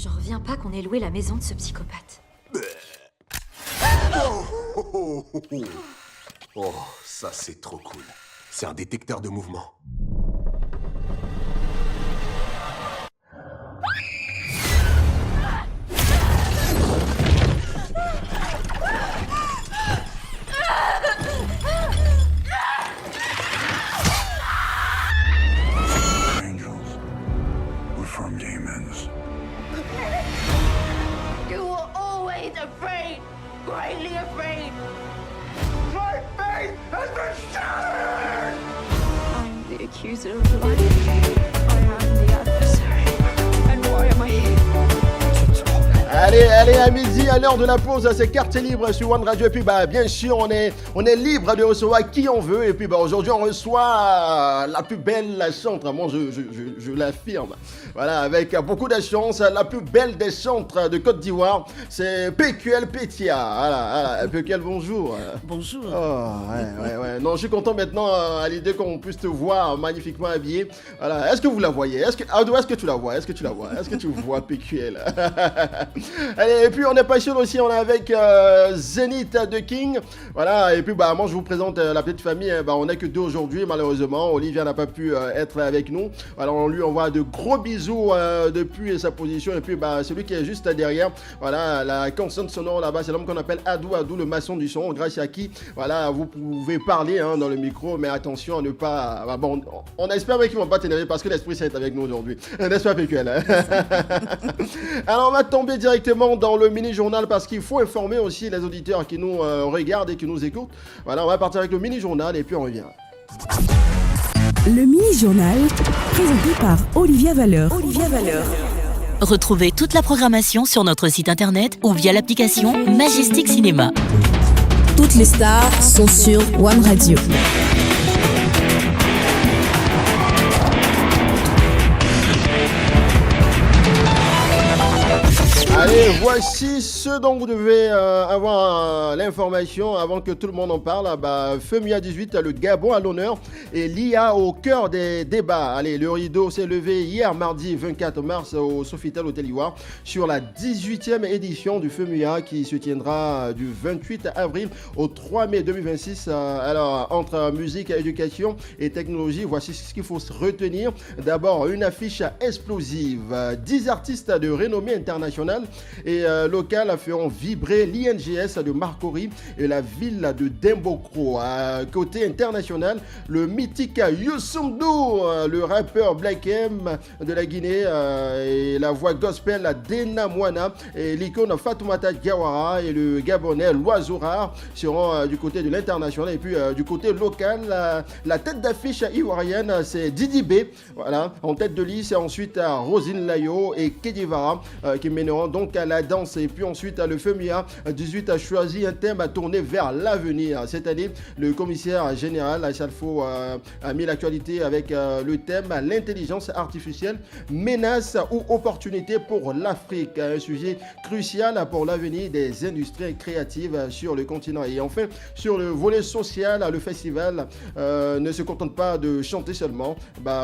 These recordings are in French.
J'en reviens pas qu'on ait loué la maison de ce psychopathe. Oh, ça c'est trop cool. C'est un détecteur de mouvement. Angels were from demons. You were always afraid, greatly afraid. My faith has been shattered! I'm the accuser of life. I am the adversary. And why am I here? Allez, à midi, à l'heure de la pause, c'est Quartier Libre sur One Radio. Et puis, bien sûr, on est libre de recevoir qui on veut. Et puis, aujourd'hui, on reçoit la plus belle chantre. Moi, je l'affirme. Voilà, avec beaucoup de chance, la plus belle des chantres de Côte d'Ivoire, c'est PQL Pétia. Voilà, PQL, bonjour. Bonjour. Oh, ouais. Non, je suis content maintenant à l'idée qu'on puisse te voir magnifiquement habillé. Voilà, est-ce que vous la voyez? Est-ce que tu la vois? Est-ce que tu vois PQL? Allez, et puis on est pas sûr aussi, on est avec Zénith de King. Voilà, et puis moi je vous présente la petite famille. On n'est que deux aujourd'hui, malheureusement. Olivia n'a pas pu être avec nous. Alors on lui envoie de gros bisous depuis sa position. Et puis celui qui est juste derrière, voilà, la consonne sonore là-bas, c'est l'homme qu'on appelle Adou, le maçon du son, grâce à qui, voilà, vous pouvez parler dans le micro, mais attention à ne pas. On espère qu'ils vont pas t'énerver parce que l'esprit est avec nous aujourd'hui. N'est-ce pas, PQL? Alors on va tomber directement dans le mini-journal parce qu'il faut informer aussi les auditeurs qui nous regardent et qui nous écoutent. Voilà, on va partir avec le mini-journal et puis on revient. Le mini-journal, présenté par Olivia Valeur. Retrouvez toute la programmation sur notre site internet ou via l'application Majestic Cinéma. Toutes les stars sont sur One Radio. Allez, voici ce dont vous devez avoir l'information avant que tout le monde en parle. FEMUA 18, le Gabon à l'honneur et l'IA au cœur des débats. Allez, le rideau s'est levé hier mardi 24 mars au Sofitel Hôtel Ivoire sur la 18e édition du FEMUA qui se tiendra du 28 avril au 3 mai 2026. Alors, entre musique, éducation et technologie, voici ce qu'il faut retenir. D'abord, une affiche explosive. 10 artistes de renommée internationale et locales feront vibrer l'INGS de Marcory et la ville de Dembokro. Côté international, le mythique Youssou N'Dour, le rappeur Black M de la Guinée et la voix gospel d'Ena Moana et l'icône Fatoumata Diawara et le Gabonais L'Oiseau Rare seront du côté de l'international. Et puis du côté local, la tête d'affiche ivoirienne, c'est Didi B, voilà, en tête de liste. Et ensuite Rosine Layo et Kedivara qui mèneront donc à la danse. Et puis ensuite le FEMUA 18 a choisi un thème à tourner vers l'avenir. Cette année, le commissaire général Salfo a mis l'actualité avec le thème l'intelligence artificielle, menace ou opportunité pour l'Afrique, un sujet crucial pour l'avenir des industries créatives sur le continent. Et enfin, sur le volet social, le festival ne se contente pas de chanter seulement.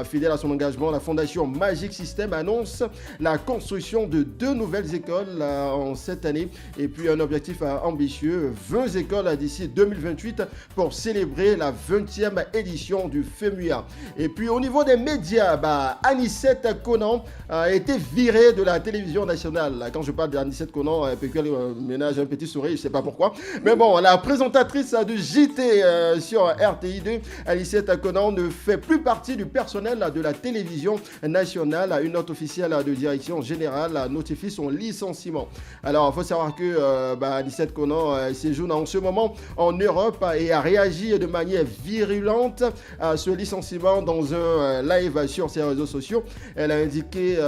Fidèle à son engagement, la fondation Magic System annonce la construction de 2 nouvelles écoles en cette année et puis un objectif ambitieux, 20 écoles d'ici 2028 pour célébrer la 20e édition du FEMUA. Et puis au niveau des médias, Anicette Conan a été virée de la télévision nationale. Quand je parle d'Anicette Conan, PQL ménage un petit sourire, je ne sais pas pourquoi. Mais bon, la présentatrice du JT sur RTI2, Anicette Conan ne fait plus partie du personnel de la télévision nationale. Une note officielle de direction générale notifie son licenciement. Alors, il faut savoir que Anicette Conan séjourne en ce moment en Europe et a réagi de manière virulente à ce licenciement dans un live sur ses réseaux sociaux. Elle a indiqué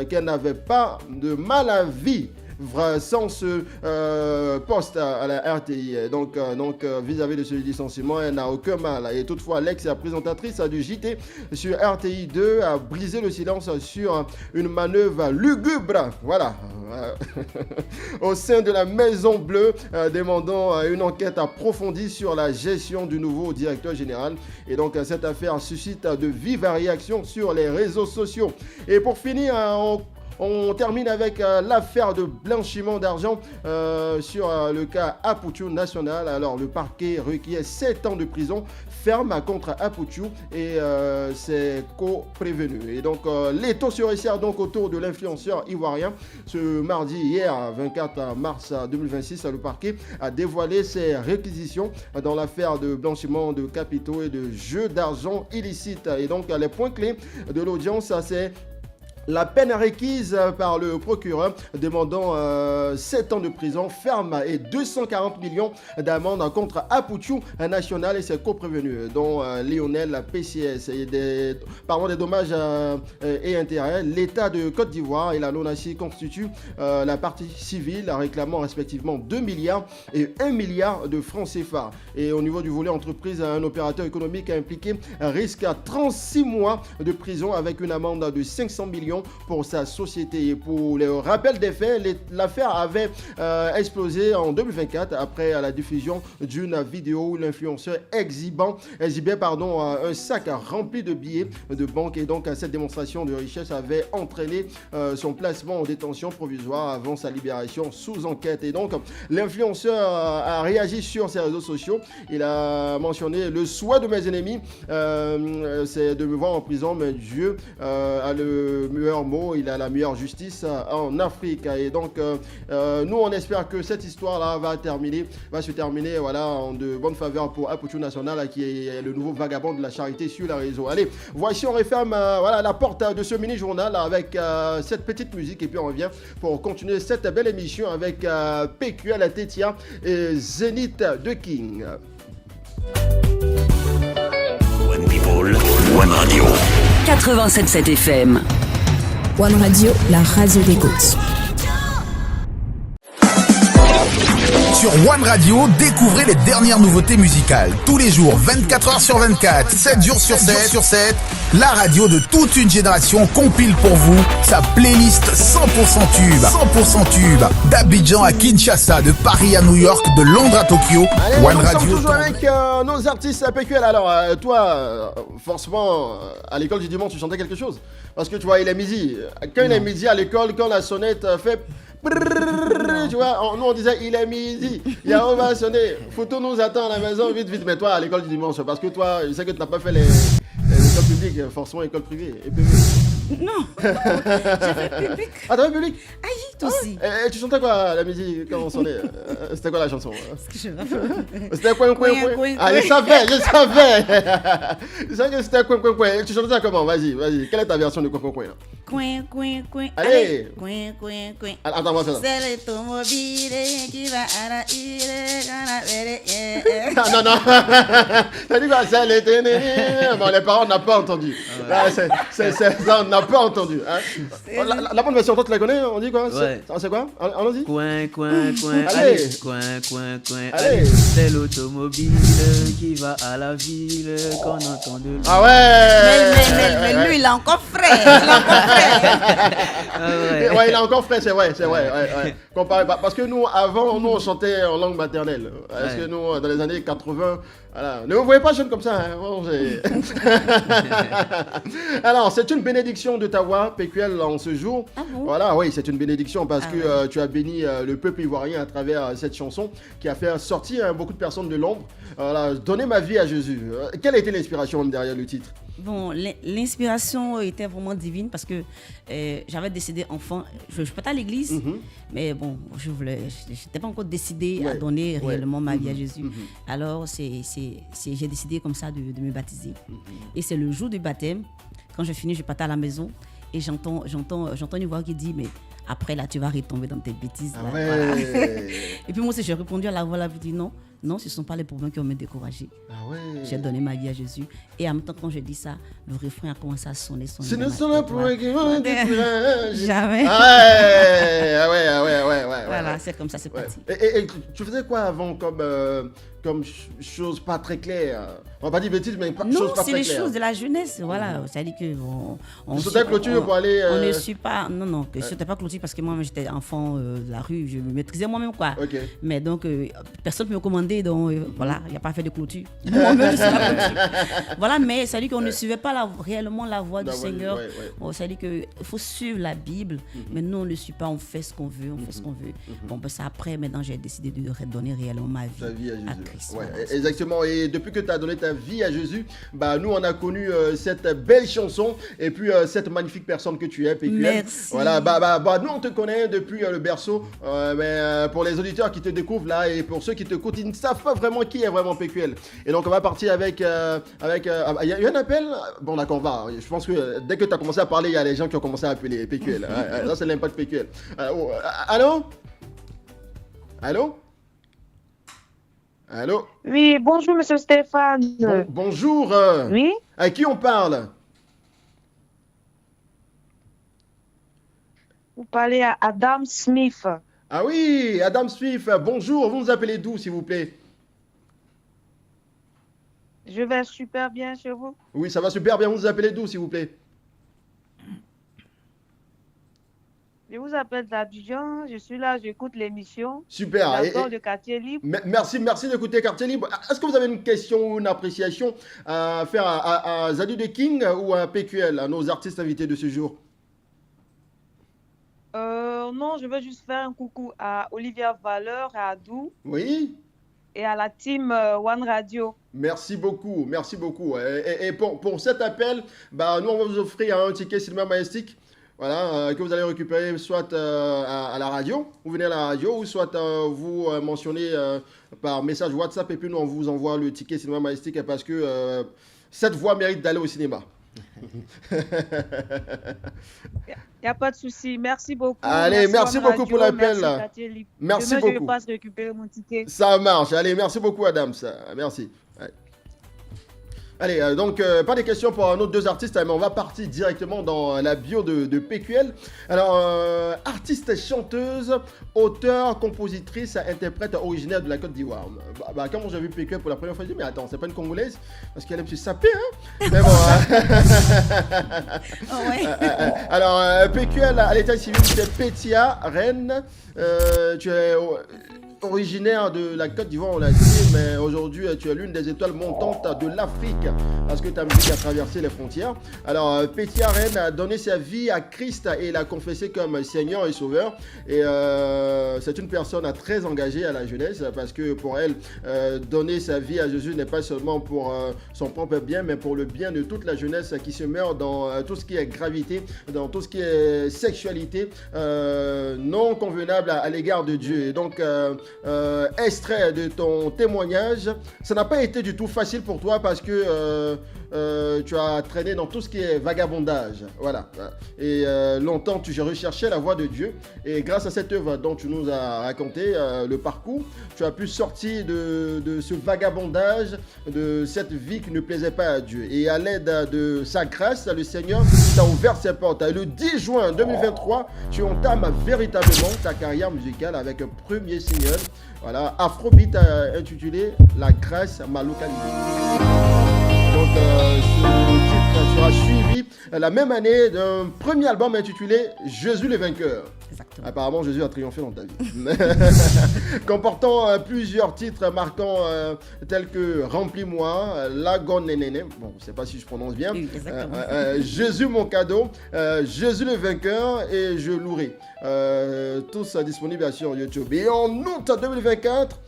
qu'elle n'avait pas de mal à vivre sans ce poste à la RTI. Donc vis-à-vis de ce licenciement, elle n'a aucun mal. Et toutefois, l'ex-présentatrice du JT sur RTI2 a brisé le silence sur une manœuvre lugubre. Voilà. Au sein de la Maison Bleue, demandant une enquête approfondie sur la gestion du nouveau directeur général. Et donc, cette affaire suscite de vives réactions sur les réseaux sociaux. Et pour finir, On termine avec l'affaire de blanchiment d'argent sur le cas Aputu National. Alors, le parquet requiert 7 ans de prison ferme contre Aputu et ses co-prévenus. Et donc, les taux se resserrent donc autour de l'influenceur ivoirien. Ce mardi, hier, 24 mars 2026, le parquet a dévoilé ses réquisitions dans l'affaire de blanchiment de capitaux et de jeux d'argent illicites. Et donc, les points clés de l'audience, c'est la peine requise par le procureur demandant 7 ans de prison ferme et 240 millions d'amende contre Aputu National et ses co-prévenus, dont Lionel PCS. Et des dommages et intérêts, l'État de Côte d'Ivoire et la LONASI constituent la partie civile, réclamant respectivement 2 milliards et 1 milliard de francs CFA. Et au niveau du volet entreprise, un opérateur économique impliqué risque à 36 mois de prison avec une amende de 500 millions pour sa société. Et pour le rappel des faits, l'affaire avait explosé en 2024 après la diffusion d'une vidéo où l'influenceur exhibait un sac rempli de billets de banque. Et donc cette démonstration de richesse avait entraîné son placement en détention provisoire avant sa libération sous enquête. Et donc l'influenceur a réagi sur ses réseaux sociaux. Il a mentionné: le souhait de mes ennemis, c'est de me voir en prison, mais Dieu a le meilleur mot, il a la meilleure justice en Afrique. Et donc nous on espère que cette histoire là va se terminer en de bonne faveur pour Aputu National, qui est le nouveau vagabond de la charité sur la réseau. Allez, voici, on referme la porte de ce mini journal avec cette petite musique et puis on revient pour continuer cette belle émission avec PQL Tetia et Zénith de King. One People, One Radio. 87.7 FM. One Radio, la radio d'écoute. Sur One Radio, découvrez les dernières nouveautés musicales. Tous les jours, 24 heures sur 24, 7 jours sur 7, la radio de toute une génération compile pour vous sa playlist 100% tube. D'Abidjan à Kinshasa, de Paris à New York, de Londres à Tokyo. Allez, One nous Radio. sommes toujours avec nos artistes à PQL. Alors, toi, forcément, à l'école du dimanche, tu chantais quelque chose. Parce que tu vois, il est midi. Quand il est midi à l'école, quand la sonnette fait... Tu vois, nous on disait il est midi, on va sonner, Photo nous attend à la maison, vite, mais toi à l'école du dimanche, parce que toi, je sais que tu n'as pas fait les écoles publiques, forcément école privée et privée. Non, j'ai fait public. Ah, t'as fait public? Ah oui, toi aussi. Et tu chantais quoi à la midi quand on sonnait? C'était quoi la chanson? C'était coin. Ah, je savais. Je savais que c'était coin. Tu chantais ça comment? Vas-y. Quelle est ta version de coin là? Coin. Allez. Coin. Attends, moi ça. C'est l'automobile qui va à la île. Non. T'as dit quoi? C'est l'été. Bon, les parents n'ont pas entendu. C'est ça, on n'a pas entendu. Hein? La bonne version, toi tu la connais? On dit quoi? Ouais. C'est quoi? Allons-y. Coin. Allez. Coin. Allez. C'est l'automobile qui va à la ville qu'on entend de lui. Ah ouais. Mais lui, il est encore frais. Ouais, il est encore frais, c'est vrai. Ouais. Comparé, parce que nous, avant, on chantait en langue maternelle. Parce que nous, dans les années 80, voilà. Ne vous voyez pas jeune comme ça. Hein. Bon, alors, c'est une bénédiction de ta voix, PQL, en ce jour. Ah bon? Voilà, oui, c'est une bénédiction parce que tu as béni le peuple ivoirien à travers cette chanson qui a fait sortir beaucoup de personnes de l'ombre. Voilà, donner ma vie à Jésus. Quelle a été l'inspiration même derrière le titre? Bon, l'inspiration était vraiment divine parce que j'avais décidé enfant, je ne suis pas à l'église, mais bon, je n'étais pas encore décidée à donner réellement ma vie à Jésus. Alors, j'ai décidé comme ça de me baptiser. Et c'est le jour du baptême, quand je finis, je partais à la maison et j'entends une voix qui dit, mais après là, tu vas retomber dans tes bêtises. Là, voilà. Et puis moi aussi, j'ai répondu à la voix là, je dis non, ce ne sont pas les problèmes qui vont me décourager. J'ai donné ma vie à Jésus. Et en même temps, quand je dis ça, le refrain a commencé à sonner. Ce ne sont pas les problèmes qui vont me décourager. Jamais. Ah ouais. Voilà, c'est comme ça, c'est parti. Et tu faisais quoi avant comme comme chose pas très claire. On va pas dire bêtises, mais non, chose pas très claire. Non, c'est les choses de la jeunesse, voilà. C'est-à-dire que on sautait clôture pour aller. On ne suit pas. Non, je sautais pas clôture parce que moi, j'étais enfant de la rue, je me maîtrisais moi-même quoi. Okay. Mais donc personne ne peut me commander, donc voilà, il n'y a pas fait de clôture. Moi-même, je suis la clôture. Voilà, mais ça dit qu'on ne suivait pas réellement la voix du Seigneur. Bon, ça dit qu'il faut suivre la Bible, mais nous on ne suit pas, on fait ce qu'on veut, Bon, ben ça après, maintenant j'ai décidé de redonner réellement ma vie à Christ. Ouais, exactement. Et depuis que tu as donné ta vie à Jésus, bah nous on a connu cette belle chanson et puis cette magnifique personne que tu es, PQL. Merci. Voilà, nous on te connaît depuis le berceau, mais pour les auditeurs qui te découvrent là et pour ceux qui te écoutent, ils ne savent pas vraiment qui est vraiment PQL. Et donc on va partir avec il y a un appel. Bon d'accord, on va. Je pense que dès que tu as commencé à parler, il y a les gens qui ont commencé à appeler PQL. Ça c'est l'impact PQL. Allô? Allô? Allô? Oui, bonjour, monsieur Stéphane. Bonjour. Oui? À qui on parle? Vous parlez à Adam Smith. Ah oui, Adam Smith. Bonjour, vous nous appelez d'où, s'il vous plaît? Je vais super bien chez vous. Oui, ça va super bien. Vous nous appelez d'où, s'il vous plaît? Je vous appelle d'Abidjan, je suis là, j'écoute l'émission. Super. J'adore le quartier libre. Merci d'écouter Quartier Libre. Est-ce que vous avez une question ou une appréciation à faire à Zadou de King ou à PQL, à nos artistes invités de ce jour? Non, je veux juste faire un coucou à Olivia Valeur, à Adou. Oui. Et à la team One Radio. Merci beaucoup. Et pour cet appel, nous on va vous offrir un ticket cinéma Majestic. Voilà, que vous allez récupérer soit à la radio, vous venez à la radio, ou soit vous mentionnez par message WhatsApp et puis nous on vous envoie le ticket cinéma Majestic parce que cette voix mérite d'aller au cinéma. Il n'y a pas de souci, merci beaucoup. Allez, merci beaucoup pour l'appel. Merci beaucoup. Je passe récupérer mon ticket. Ça marche, allez, merci beaucoup Adam, merci. Allez, donc pas de questions pour nos deux artistes, mais on va partir directement dans la bio de PQL. Alors, artiste, chanteuse, auteur, compositrice, interprète originaire de la Côte d'Ivoire. Quand j'ai vu PQL pour la première fois, je me dis, mais attends, c'est pas une Congolaise? Parce qu'elle aime se saper, hein? Mais bon, oh ouais. Alors, PQL, à l'état civil, tu es Pétia, Reine, tu es originaire de la Côte d'Ivoire, on l'a dit, mais aujourd'hui tu es l'une des étoiles montantes de l'Afrique parce que ta musique a traversé les frontières. Alors Pétia Reine a donné sa vie à Christ et l'a confessé comme Seigneur et Sauveur. Et c'est une personne très engagée à la jeunesse parce que pour elle, donner sa vie à Jésus n'est pas seulement pour son propre bien, mais pour le bien de toute la jeunesse qui se meurt dans tout ce qui est gravité, dans tout ce qui est sexualité non convenable à l'égard de Dieu. Et donc, extrait de ton témoignage, ça n'a pas été du tout facile pour toi parce que tu as traîné dans tout ce qui est vagabondage, voilà. Et longtemps tu recherchais la voix de Dieu et grâce à cette œuvre dont tu nous as raconté le parcours, tu as pu sortir de ce vagabondage, de cette vie qui ne plaisait pas à Dieu. Et à l'aide de sa grâce, le Seigneur t'a ouvert ses portes. Et le 10 juin 2023, tu entames véritablement ta carrière musicale avec un premier single, voilà, Afrobeat intitulé La grâce m'a localisé. Donc ce titre sera suivi la même année d'un premier album intitulé Jésus le vainqueur. Exactement. Apparemment Jésus a triomphé dans ta vie. Comportant plusieurs titres marquants tels que Remplis-moi, Lagon Nénéné, bon je ne sais pas si je prononce bien, oui, Jésus mon cadeau, Jésus le vainqueur et Je louerai. Tous disponibles sur YouTube. Et en août 2024,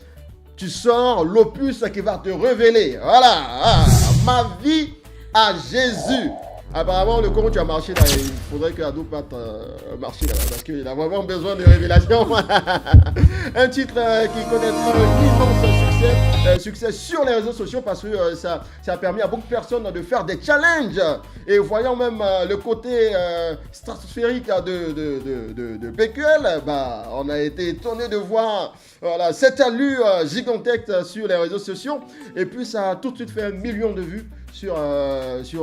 tu sors l'opus qui va te révéler. Voilà, ma vie à Jésus. Apparemment, le cours où tu as marché, là, il faudrait que Adou parte marcher là, parce qu'il a vraiment besoin de révélation. Un titre qui connaîtra un immense succès sur les réseaux sociaux parce que ça a permis à beaucoup de personnes de faire des challenges. Et voyant même le côté stratosphérique de PQL, on a été étonné de voir voilà, cette allure gigantesque sur les réseaux sociaux. Et puis ça a tout de suite fait 1 million de vues sur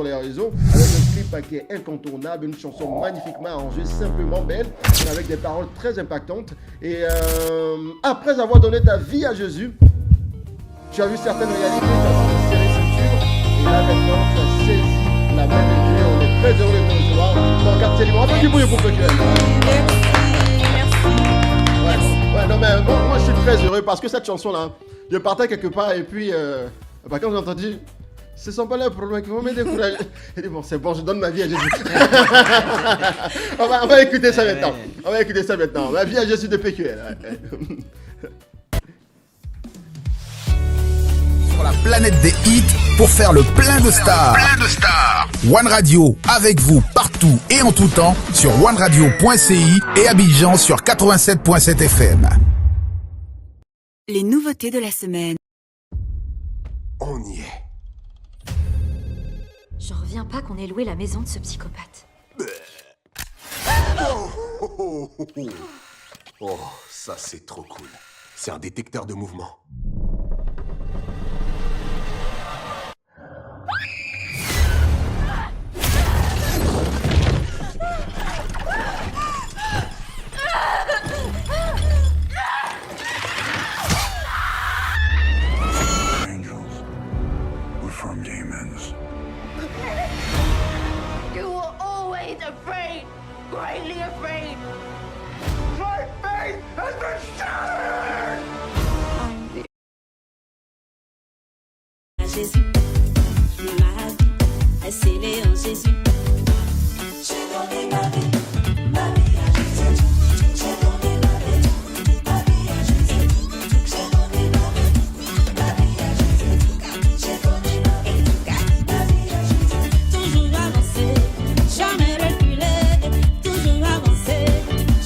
les réseaux, avec un clip qui est incontournable, une chanson magnifiquement arrangée, simplement belle, avec des paroles très impactantes. Et après avoir donné ta vie à Jésus, Tu as vu certaines réalités, tu as vu serrer ceinture, et là maintenant tu as saisi la main de Dieu. On est très heureux de te recevoir dans le quartier libre. Attends du bruit pour PQL. Ouais, non mais bon, moi je suis très heureux parce que cette chanson-là, je partais quelque part et puis quand j'ai entendu, ce sont pas les problèmes qui vont me décourager. J'ai dit bon, c'est bon, je donne ma vie à Jésus. on va écouter ça maintenant. On va écouter ça maintenant. Ma vie à Jésus de PQL. Sur la planète des hits pour faire le plein de stars. One Radio avec vous partout et en tout temps sur oneradio.ci et Abidjan sur 87.7 FM. Les nouveautés de la semaine. On y est. J'en reviens pas qu'on ait loué la maison de ce psychopathe. Oh, ça c'est trop cool. C'est un détecteur de mouvement. Angels, we're from demons. You were always afraid, greatly afraid. My faith has been shattered! Jésus, ma vie est scellée en Jésus. J'ai donné ma vie à Jésus. J'ai donné ma vie à Jésus. J'ai donné ma vie à Jésus. J'ai donné ma vie à Jésus. Toujours avancer, jamais reculer. Toujours avancer,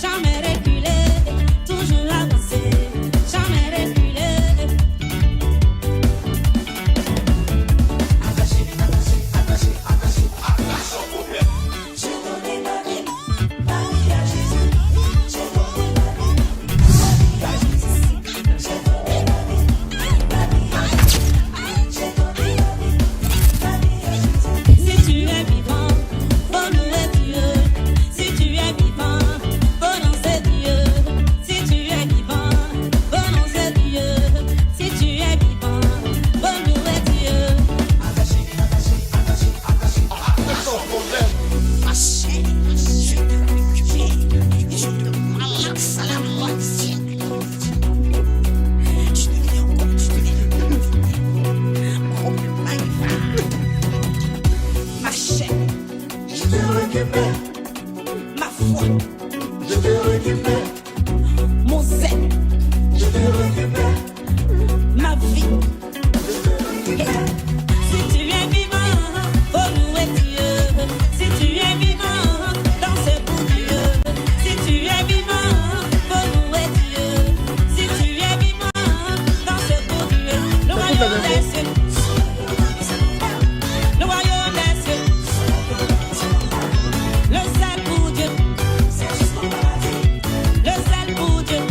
jamais reculer. Toujours avancer, jamais reculer. J'ai donné ma vie à Jésus. J'ai donné ma vie à Jésus. J'ai donné ma vie à Jésus. J'ai donné ma vie à Jésus. Si tu es vivant, faut louer Dieu. Si tu es vivant, faut danser Dieu. Si tu es vivant, faut danser Dieu. Si tu es vivant, faut louer Dieu. Ma chérie, je te récupère et je te malaxe à la moitié. Je deviens comme tu deviens. Magnifique. Ma chérie, je te récupère. Ma foi, je te récupère. Mon zèle, je te récupère. Ma vie, je te récupère. Si tu es vivant, faut louer Dieu. Si tu es vivant, danser pour Dieu. Si tu es vivant, faut louer Dieu. Si tu es vivant, danser pour Dieu. Le royaume des cieux. Le royaume des cieux. Le zèle pour Dieu. Le zèle pour Dieu.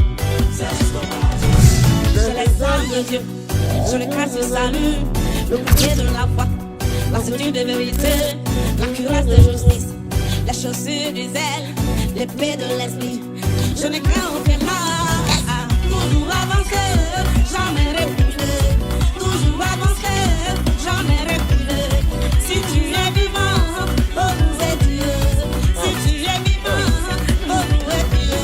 Je les armes de Dieu. Je les grâces du salut. Le bouclier de la foi. La ceinture de vérité, la cuirasse de justice, la chaussure du zèle, l'épée de l'esprit. Je n'ai qu'à en faire mal. Toujours avancer, jamais reculer. Toujours avancer, jamais reculer. Si tu es vivant, faut louer Dieu. Si tu es vivant, faut louer Dieu.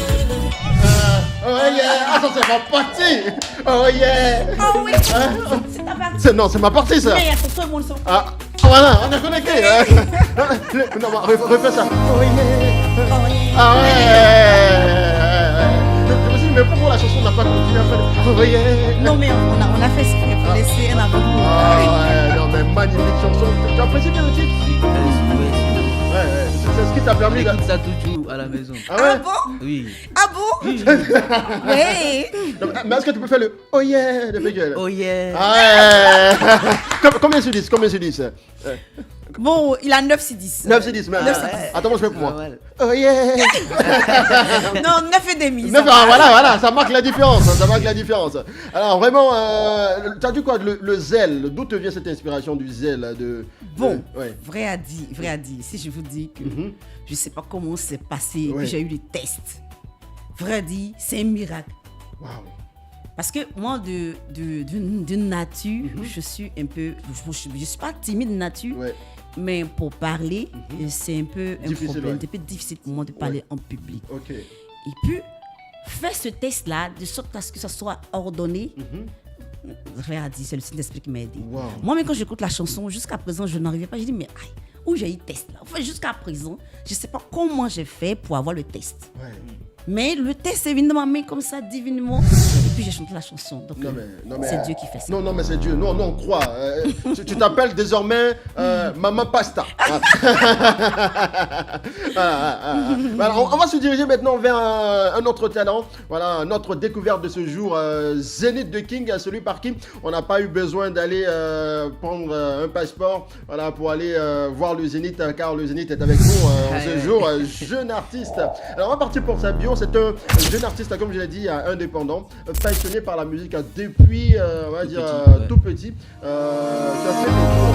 Oh yeah, ah ça c'est ma partie. Oh yeah. Oh oui, c'est ta partie. Non, c'est ma partie ça. Mais il y a tout le monde. Ah, voilà, on est connecté. Non, refais ça. Oh yeah. Ah ouais. Je me suis dit, mais pourquoi la chanson n'a pas continué à faire oh yeah. Non, mais on a fait ce qu'il faut laisser un avant-goût. Ah ouais, non, mais magnifique chanson. Tu apprécies bien le titre? Ouais, c'est ce qui t'a permis de... ça toujours à la maison. Ah ouais? Ah bon? Oui. Ah bon? Oui. Mais est-ce que tu peux faire le oh yeah de PQL? Oh yeah. Ah ouais. Combien sur 10? Combien sur 10? Bon, il a 9 sur 10. 9 sur 10, mais attends, moi je fais pour moi. Oh yeah. Non, 9 et demi. 9, voilà, ça marque la différence. Ça marque la différence. Alors vraiment, tu as dit quoi, le zèle? D'où te vient cette inspiration du zèle de... Bon, vrai à dire, si je vous dis que je ne sais pas comment c'est passé, que j'ai eu les tests. Vrai dit, c'est un miracle. Waouh. Parce que moi, de nature, je suis un peu... Je suis pas timide de nature, mais pour parler, c'est un peu un problème. C'est un peu difficile pour moi de parler en public. Okay. Et puis, faire ce test-là, de sorte à ce que ça soit ordonné, frère a dit, c'est le Saint-Esprit qui m'a aidé. Wow. Moi, même quand j'écoute la chanson, jusqu'à présent, je n'arrivais pas. Je dis, mais aïe, où j'ai eu le test là? Enfin, jusqu'à présent, je ne sais pas comment j'ai fait pour avoir le test. Ouais. Mais le test est venu dans ma main comme ça, divinement. Et puis j'ai chanté la chanson. Donc c'est Dieu qui fait ça. Non, mais c'est Dieu. Nous, on croit. Tu t'appelles désormais Maman Pasta. Alors, on va se diriger maintenant vers un autre talent. Voilà, notre découverte de ce jour, Zénith de King, celui par qui on n'a pas eu besoin d'aller prendre un passeport, voilà, pour aller voir le Zénith, car le Zénith est avec nous en ce jour, jeune artiste. Alors, on va partir pour sa bio. C'est un jeune artiste, comme je l'ai dit, indépendant, passionné par la musique depuis, on va dire, tout petit. Tu as fait des tours.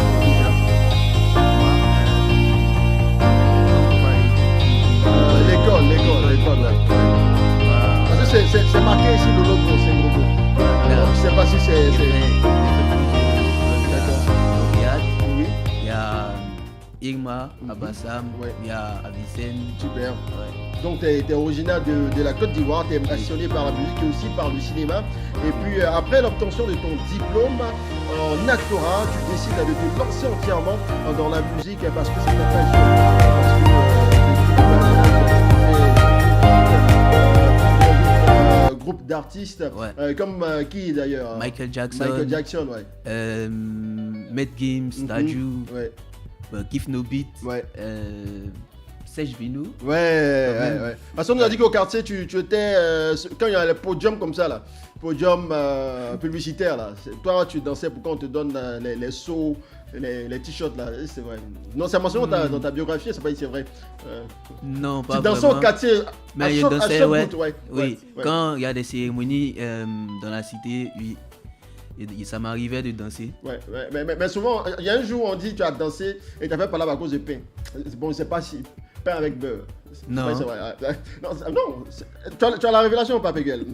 L'école. Parce que c'est marqué ici le logo, c'est le logo. Donc, je ne sais pas si c'est... Oui. Il y a Irma, Abassam, il y a Avicenne. Super. Donc tu es originaire de la Côte d'Ivoire, tu es passionné par la musique et aussi par le cinéma. Et puis après l'obtention de ton diplôme en actorat, tu décides de te lancer entièrement dans la musique parce que c'est ta passion. Groupe d'artistes comme qui d'ailleurs? Michael Jackson, Matt Gims, Daju, Kif No Beat, Sèche Vinou. Ouais. Parce qu'on nous a dit qu'au quartier, tu étais. Quand il y a les podiums comme ça, là, podium publicitaire, là, toi, tu dansais pour qu'on te donne les sauts, les t-shirts, là. C'est vrai. Non, c'est mentionné dans ta biographie, c'est pas c'est vrai. Non, pas tu dansais au quartier. Mais je dansais, oui. Quand il y a des cérémonies dans la cité, oui. Et ça m'arrivait de danser. Mais souvent, il y a un jour où on dit tu as dansé et tu as fait par là à cause de pain. Bon, c'est pas si. Pain avec beurre. Non. C'est vrai. Non. Tu as la révélation, Pape Gueule.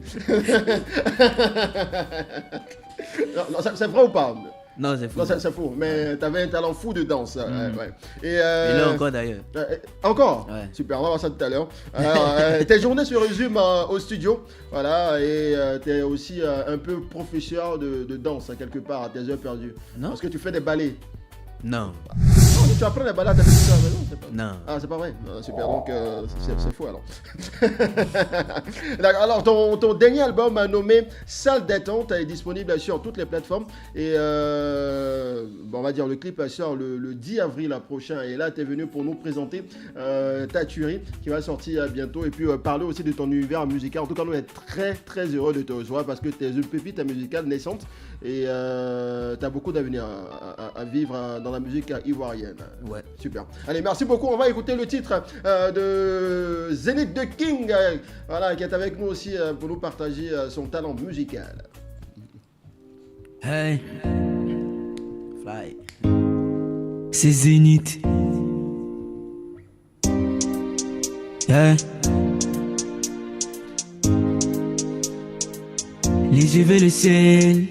Non, c'est vrai ou pas? Non, c'est fou. Non, c'est faux. Mais tu avais un talent fou de danse. Et là encore d'ailleurs. Encore? Super, on va voir ça tout à l'heure. Tes journées se résument au studio. Voilà, et tu es aussi un peu professeur de danse, quelque part, à tes heures perdues. Non. Parce que tu fais des ballets. Non. Tu apprends les balades à ta petite soeur, c'est pas... Non. Ah, c'est pas vrai. Super, donc c'est faux alors. Alors, ton dernier album nommé Salle Détente est disponible sur toutes les plateformes. Et on va dire le clip sort le 10 avril prochain. Et là, tu es venu pour nous présenter ta tuerie qui va sortir bientôt. Et puis parler aussi de ton univers musical. En tout cas, nous, on est très très heureux de te recevoir parce que tu es une pépite musicale naissante. Et tu as beaucoup d'avenir à vivre dans la musique ivoirienne. Ouais. Super. Allez, merci beaucoup. On va écouter le titre de Zénith de King, voilà, qui est avec nous aussi pour nous partager son talent musical. Hey, fly. C'est Zénith. Hey. Les yeux vers le ciel.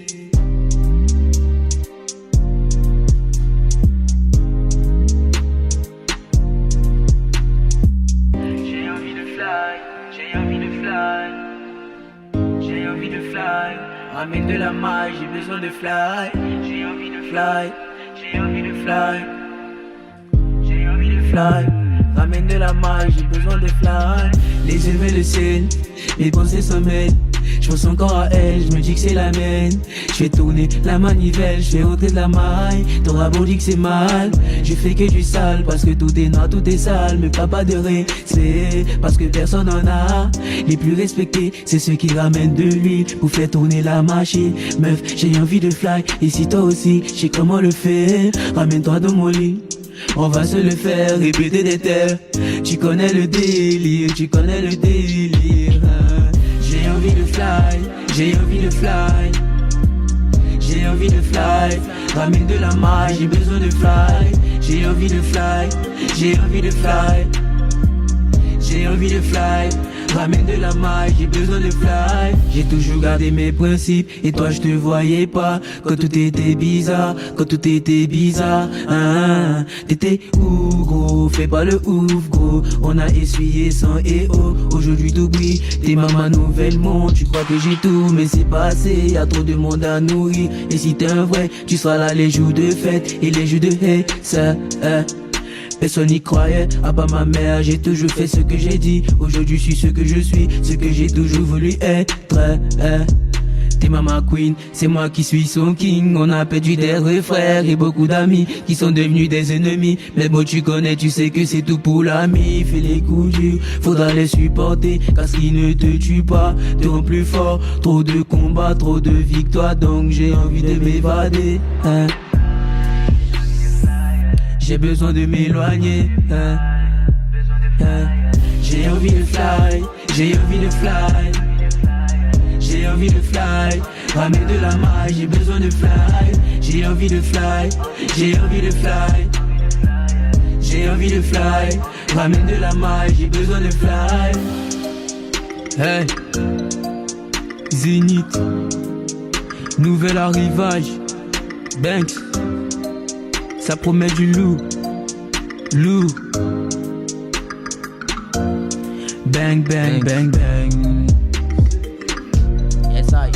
Ramène de la maille, j'ai besoin de fly. J'ai envie de fly. J'ai envie de fly. J'ai envie de fly. Ramène de la maille, j'ai besoin de fly. Les yeux vers le ciel, mes pensées s'en mêlent. Je pense encore à elle, je me dis que c'est la mienne. Je fais tourner la manivelle, je fais rentrer de la maille. T'auras beau dire que c'est mal, je fais que du sale. Parce que tout est noir, tout est sale. Mais pas de rien, c'est parce que personne en a. Les plus respectés, c'est ceux qui ramènent de l'huile pour faire tourner la machine. Meuf, j'ai envie de fly, et si toi aussi, je sais comment le faire. Ramène-toi dans mon lit, on va se le faire, répéter des terres. Tu connais le délire, tu connais le délire. J'ai envie de fly, j'ai envie de fly. J'ai envie de fly, ramène de la maille, j'ai besoin de fly. J'ai envie de fly, j'ai envie de fly. J'ai envie de fly, Ramène de la maille, j'ai besoin de fly. J'ai toujours gardé mes principes. Et toi je te voyais pas. Quand tout était bizarre. T'étais où gros? Fais pas le ouf gros. On a essuyé sang et eau. Aujourd'hui t'oublies. T'es ma nouvelle monde. Tu crois que j'ai tout mais c'est pas assez. Y'a trop de monde à nourrir. Et si t'es un vrai, tu seras là les jours de fête et les jours de haie. Ça personne n'y croyait, à part ma mère, j'ai toujours fait ce que j'ai dit. Aujourd'hui je suis ce que je suis, ce que j'ai toujours voulu être. T'es ma queen, c'est moi qui suis son king. On a perdu des frères et beaucoup d'amis qui sont devenus des ennemis. Mais bon tu connais, tu sais que c'est tout pour l'ami. Fais les coups durs, faudra les supporter. Car ce qui ne te tue pas te rend plus fort. Trop de combats, trop de victoires, donc j'ai envie de m'évader. J'ai besoin de m'éloigner. J'ai envie de fly, j'ai envie de fly. J'ai envie de fly, ramène de la maille, j'ai besoin de fly. J'ai envie de fly, j'ai envie de fly. J'ai envie de fly, ramène de la maille, j'ai besoin de fly. Hey, Zénith, nouvel arrivage, Banks. Ça promet du loup. Bang, bang, bang, bang. Yes, I.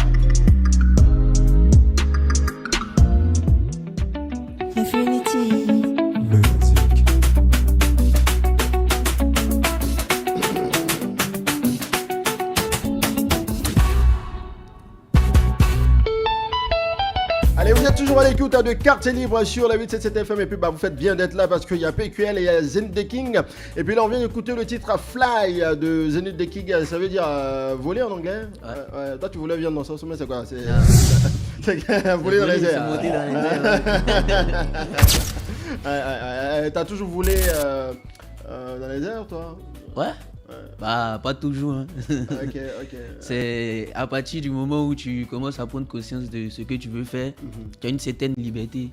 Infinity. Allez, vous êtes toujours à l'écoute de Quartier Libre sur la 877 FM et puis vous faites bien d'être là parce qu'il y a PQL et il y a Zenith the King. Et puis là, on vient d'écouter le titre Fly de Zenith the King. Ça veut dire voler en anglais. Ouais. Toi, tu voulais viande dans son sommet, c'est quoi? C'est voler dans les airs. Monter dans les airs. T'as toujours volé dans les airs, toi? Ouais. Bah, pas toujours. Hein. Ok. C'est à partir du moment où tu commences à prendre conscience de ce que tu veux faire, tu as une certaine liberté,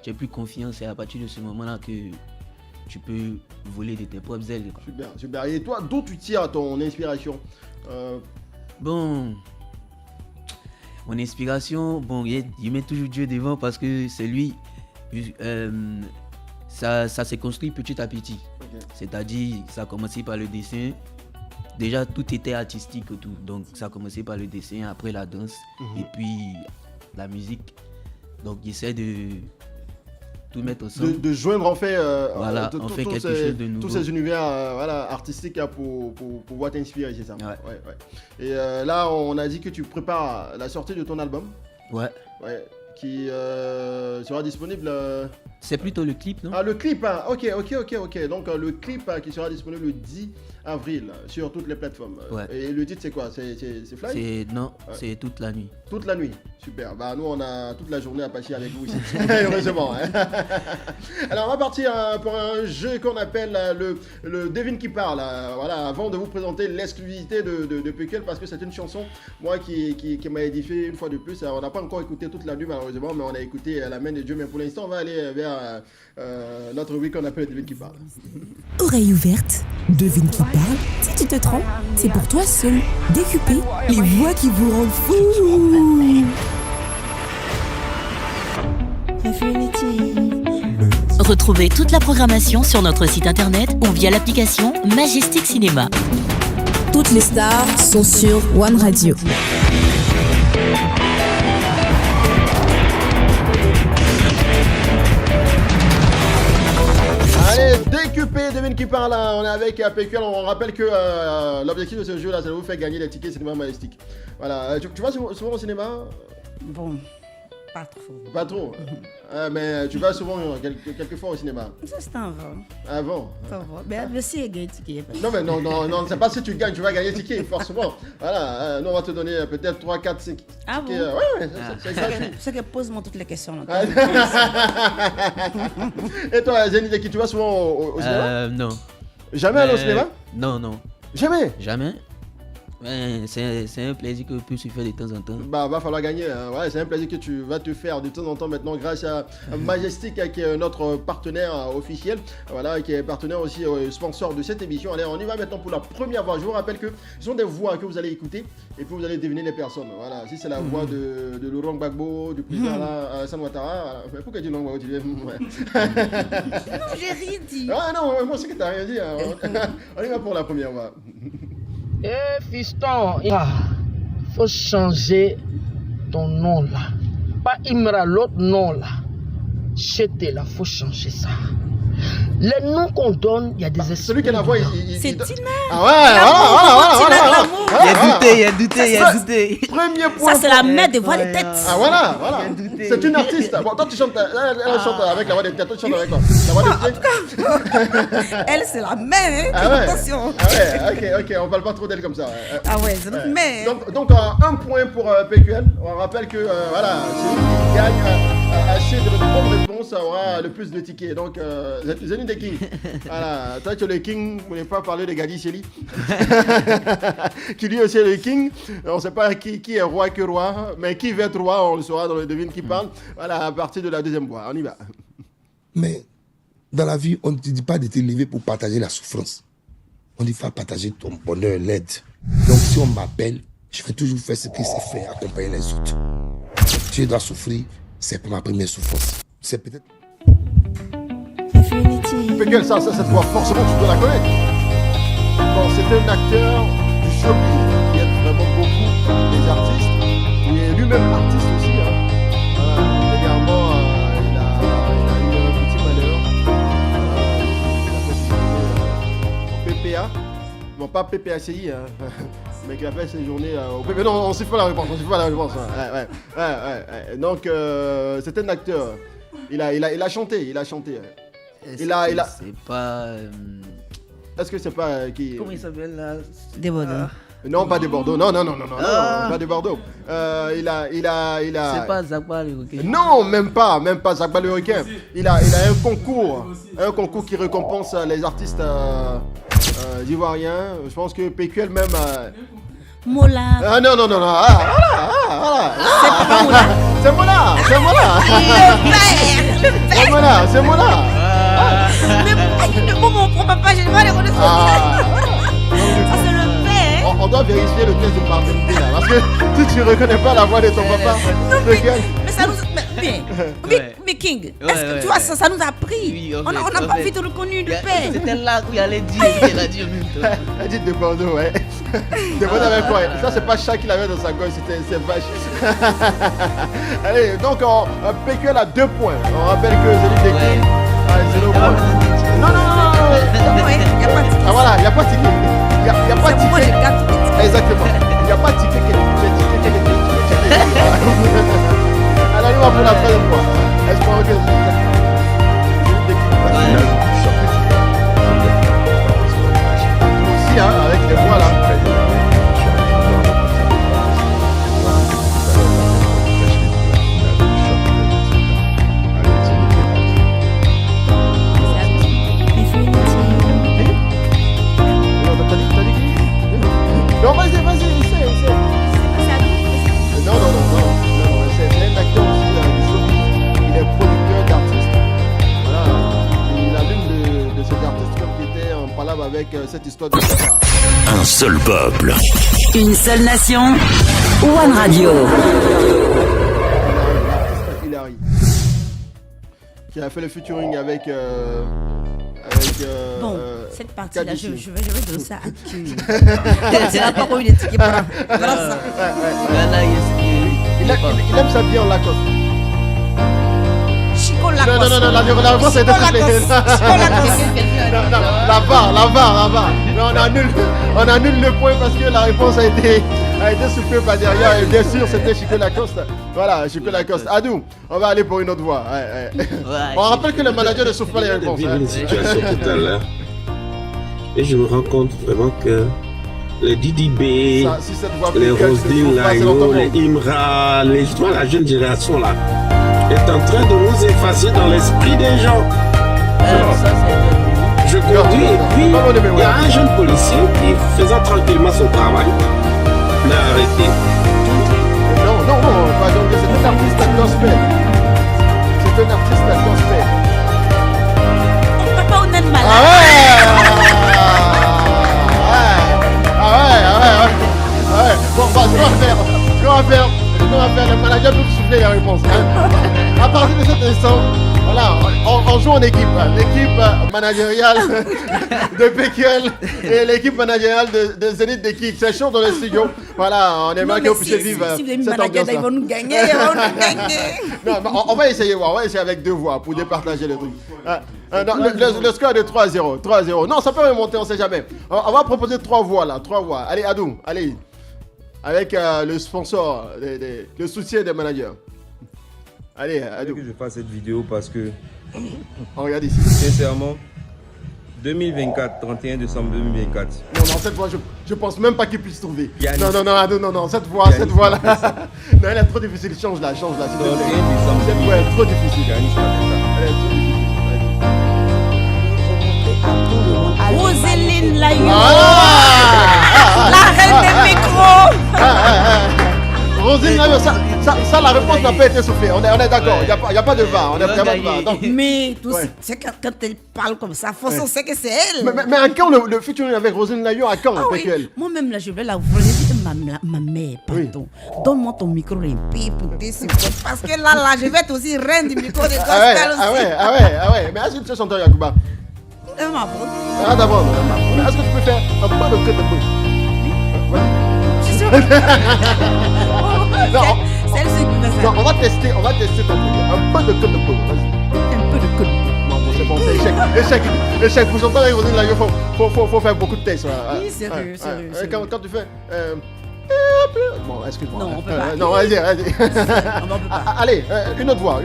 tu as plus confiance. C'est à partir de ce moment-là que tu peux voler de tes propres ailes. Quoi. Super. Et toi, d'où tu tires ton inspiration? Bon, mon inspiration, il met toujours Dieu devant parce que c'est lui. Ça s'est construit petit à petit. Okay. C'est-à-dire, ça a commencé par le dessin. Déjà, tout était artistique autour. Donc, ça a commencé par le dessin, après la danse, et puis la musique. Donc, j'essaie de tout mettre ensemble. De joindre en fait, on fait quelque chose de nouveau. Tous ces univers artistiques pour pouvoir t'inspirer, c'est ça? Ouais. Et là, on a dit que tu prépares la sortie de ton album. Ouais. Qui sera disponible. C'est plutôt le clip, non? Ah, le clip, hein. Ok. Donc, le clip qui sera disponible le 10 avril sur toutes les plateformes. Ouais. Et le titre, c'est quoi? C'est Fly? Non, c'est Toute la nuit. Toute la nuit, super. Bah, nous, on a toute la journée à passer avec vous ici. Heureusement. Hein. Alors, on va partir pour un jeu qu'on appelle le Devine qui parle. Voilà, avant de vous présenter l'exclusivité de PQL, parce que c'est une chanson, moi, qui m'a édifié une fois de plus. Alors, on n'a pas encore écouté Toute la nuit, malheureusement, mais on a écouté La main de Dieu. Mais pour l'instant, on va aller vers notre rubrique qu'on appelle Devine qui parle. Oreille ouverte, devine qui parle. Si tu te trompes, c'est pour toi seul. Décupé, les voix qui vous rendent fou. Infinity. Retrouvez toute la programmation sur notre site internet ou via l'application Majestic Cinéma. Toutes les stars sont sur One Radio. Allez, DQP, devine qui parle, on est avec PQL, on rappelle que l'objectif de ce jeu là, c'est de vous faire gagner des tickets cinéma Majestic. Voilà, tu vas souvent au cinéma? Bon, pas trop. Pas trop. Mais tu vas souvent, quelques fois au cinéma. Ça c'est avant. Avant? Ça va. Mais si il gagne ticket. Non, c'est pas si tu gagnes, tu vas gagner ticket, forcément. Voilà, nous on va te donner peut-être 3, 4, 5 tickets. Ah bon? Ouais, c'est gratuit. C'est que pose-moi toutes les questions. Et toi, Zenith, tu vas souvent au cinéma? Non. Jamais aller au cinéma? Non. Jamais? Jamais. Ouais, c'est un plaisir que tu fais de temps en temps. Bah, va falloir gagner. Hein. Ouais, c'est un plaisir que tu vas te faire de temps en temps maintenant grâce à Majestic qui est notre partenaire officiel. Voilà, qui est partenaire aussi sponsor de cette émission. Allez, on y va maintenant pour la première voix. Je vous rappelle que ce sont des voix que vous allez écouter et puis vous allez deviner les personnes. Voilà, si c'est la voix de Laurent Gbagbo, du président Alassane Ouattara. Voilà. Mais pourquoi tu dis Laurent Gbagbo, tu dis Non, j'ai rien dit. Ah non, moi c'est que t'as rien dit. Hein. On y va pour la première voix. Eh fiston, faut changer ton nom là. Pas Imra, l'autre nom là. Chete là, faut changer ça. Les noms qu'on donne, il y a des esprits. Celui qui a la voix, c'est Tina. Ah ouais, voilà. Il a douté. Premier point. Ça, c'est la mère des voix des têtes. Ah voilà. C'est une artiste. Bon, toi, tu chantes, elle chante avec la voix des têtes. Toi, tu chantes avec quoi? La voix des têtes. Elle, c'est la mère, hein. Attention. Ah ouais, ok, on parle pas trop d'elle comme ça. Ah ouais, c'est notre mère. Donc, un point pour PQL. On rappelle que, voilà, celui qui gagne haché de notre bonne réponse aura le plus de tickets. Donc, Zeni des King. Voilà, toi tu es le King, vous n'avez pas parlé de Gadi Shelly. Qui lui aussi est le King. On ne sait pas qui est roi que roi, mais qui va être roi, on le saura dans le devine qui parle. Voilà, à partir de la deuxième voix. On y va. Mais dans la vie, on ne te dit pas de te lever pour partager la souffrance. On dit pas partager ton bonheur, l'aide. Donc si on m'appelle, je vais toujours faire ce qui s'est fait, accompagner les autres. Tu dois souffrir, c'est pas ma première souffrance. C'est peut-être... PQL, ça, cette voix, forcément, tu dois la connaître. Bon, c'est un acteur du showbiz qui aide vraiment beaucoup les artistes. Il est lui-même artiste aussi. Hein. Voilà, également, il a eu un petit malheur. Il a fait PPA. Bon, pas PPACI, hein. Mais qu'il a fait ses journées au PPA. Non, on s'y fait la réponse. Ouais. Donc, c'est un acteur. Il a chanté. C'est pas... Est-ce que c'est pas qui... Comment il s'appelle là? Des Bordeaux. Non, pas des Bordeaux. Non, pas des Bordeaux. Il a... C'est pas Zakba le requin. Non, même pas Zakba le requin. Il a un concours qui récompense les artistes ivoiriens. Je pense que PQL même... Mola. Ah non. Voilà. C'est pas Mola. C'est Mola. C'est Mola. Mais mon papa, je ne vais pas les reconnaître. Ça, c'est le père. On doit vérifier le test de paternité là. Parce que si tu ne reconnais pas la voix de ton papa, mais ça nous. Mais King, est-ce que tu vois, ça nous a pris. Oui, on n'a pas vite reconnu le père. C'était là où il allait dire. Il a dit en même temps. Elle dit de Bordeaux, ouais. De Bordeaux avec quoi? Ça, c'est pas chat qu'il avait dans sa gorge, c'est vache. Allez, donc PQL a 2 points. On rappelle que Zélie des King a 0 points. Non. Il n'y a pas de ticket. Ah voilà, il n'y a pas de ticket. Il n'y a pas de ticket. Exactement. Il n'y a pas de ticket. Allez, on va pour la troisième fois. Espérons que aussi, hein, avec les voix là. Non, vas-y, essaie. Non, c'est un acteur aussi du showbiz. Il est producteur d'artistes. Voilà. Il a l'une de ces artistes qui était en palabre avec cette histoire de Qatar. Un seul peuple. Une seule nation. One Radio. L'artiste Hilary. Qui a fait le featuring avec bon, cette partie-là, je vais donner ça à qui? C'est la parole, il est ticket pas. Voilà ça. Il aime s'habiller en Lacoste. Chico Lacoste. Non, la réponse a été triplée. La barre. On annule le point parce que la réponse a été soufflée par derrière. Et bien sûr, c'était Chico Lacoste. Voilà, Chico Lacoste. Adou, on va aller pour une autre voix. On rappelle que le manager ne souffre pas les réponses. J'ai une situation tout à l'heure. Et je me rends compte vraiment que les Didi B, les Roselyne Layo, les Imra, la jeune génération là, est en train de nous effacer dans l'esprit des gens. Je conduis et puis il y a un jeune policier qui faisant tranquillement son travail. Mais arrêtez. Non, pas donc, c'est un artiste gospel. C'est un artiste gospel. On peut pas honnête malade. Ah ouais. Bon, ce qu'on va faire, le manager peut souffler la réponse. À partir de cet instant, voilà, on joue en équipe. L'équipe managériale de PQL et l'équipe managériale de Zénith de Kik. C'est chaud dans les studios. Voilà, on aimerait que vous puissiez vivre cette ambiance. Ils vont nous gagner. Non, on va essayer avec deux voix pour départager le truc. Non, le score est de 3-0. 3-0. Non, ça peut remonter, on ne sait jamais. On va proposer 3 voix là. 3 voix. Allez, Adou, allez. Avec le sponsor, le soutien des managers. Allez, Adou. Que je fasse cette vidéo parce que. On regarde ici. Sincèrement, 2024, 31 décembre 2024. Non, cette fois, je pense même pas qu'il puisse trouver. Yannis. Non, Adou, non, cette voix là. Non, elle est trop difficile. Change-la, s'il te plaît. Cette voix est trop difficile. Yannis, elle est trop difficile. Roselyne Layo, la reine des micros. Roselyne Layo, ça, la réponse n'a pas été soufflée. On est d'accord, il n'y a pas de VAR. Mais c'est quand elle parle comme ça, faut sait que c'est elle. Mais à quand le featuring avec Roselyne Layo, à quand avec elle? Moi-même, là, je vais la voler. Ma mère, pardon. Donne-moi ton micro et puis pour parce que là, je vais être aussi reine du micro de gospel aussi. Ah ouais. Mais est-ce que tu sais chanter Yacouba? Ah d'abord, est-ce que tu peux faire un peu de queue de peau? Je suis sûre. C'est elle qui va faire. Non, on va tester ton truc. Un peu de queue de peau, vas-y. Un peu de queue de peau. Non, c'est bon, c'est échec. Pour chanter avec Roselyne Layo, faut faire beaucoup de tests. Oui, sérieux. Quand tu fais... Bon, excuse-moi. Non, on peut pas. Non, vas-y. On peut pas. Allez, une autre voix.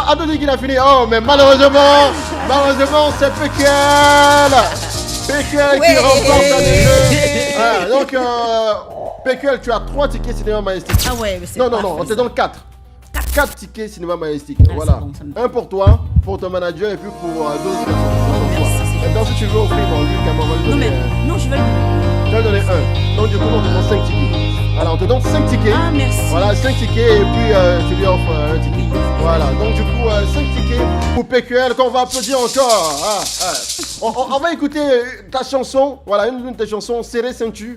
Adou dit qu'il a fini. Oh, mais malheureusement, c'est PQL qui remporte le jeu. Donc, PQL, tu as 3 tickets cinéma majestique. Ah ouais, mais c'est Non, on te donne 4. 4 tickets cinéma majestique. Voilà. Bon, un pour toi, pour ton manager et puis pour d'autres personnes. Maintenant, si tu veux offrir, lui, non, je vais le donner. Je vais le donner 1. Donc, du coup, on te donne 5 tickets. Alors, on te donne 5 tickets. Ah, merci. Voilà, 5 tickets et puis tu lui offres un ticket. Voilà, donc du coup, 5 tickets pour PQL qu'on va applaudir encore. On va écouter ta chanson. Voilà, une de tes chansons, Serré Ceinture.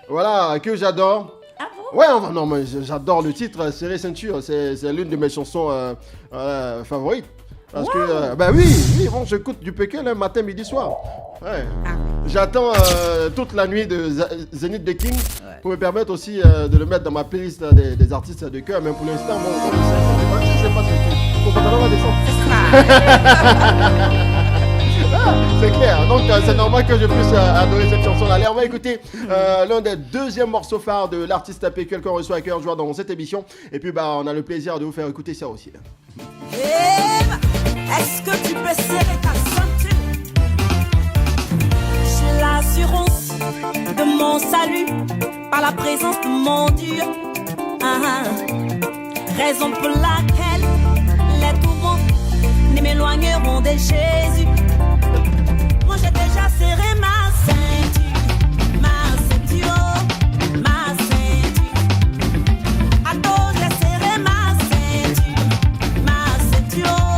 Voilà, que j'adore. Ah bon? Ouais, non, mais j'adore le titre, Serré Ceinture. C'est l'une de mes chansons favorites. Parce que, oui, bon, j'écoute du PQL le matin, midi, soir. Ouais. J'attends toute la nuit de Zénith de King pour me permettre aussi de le mettre dans ma playlist des artistes de cœur. Mais pour l'instant, bon, on le sait, c'est pas ce que faut pas va descendre. C'est clair, donc c'est normal que je puisse adorer cette chanson-là. Allez, on va écouter l'un des deuxièmes morceaux phares de l'artiste PQL qu'on reçoit à cœur joie dans cette émission. Et puis, on a le plaisir de vous faire écouter ça aussi. Est-ce que tu peux serrer ta ceinture? J'ai l'assurance de mon salut par la présence de mon Dieu. Raison pour laquelle les tourments ne m'éloigneront de Jésus. Moi j'ai déjà serré ma ceinture, ma ceinture. À cause j'ai serré ma ceinture,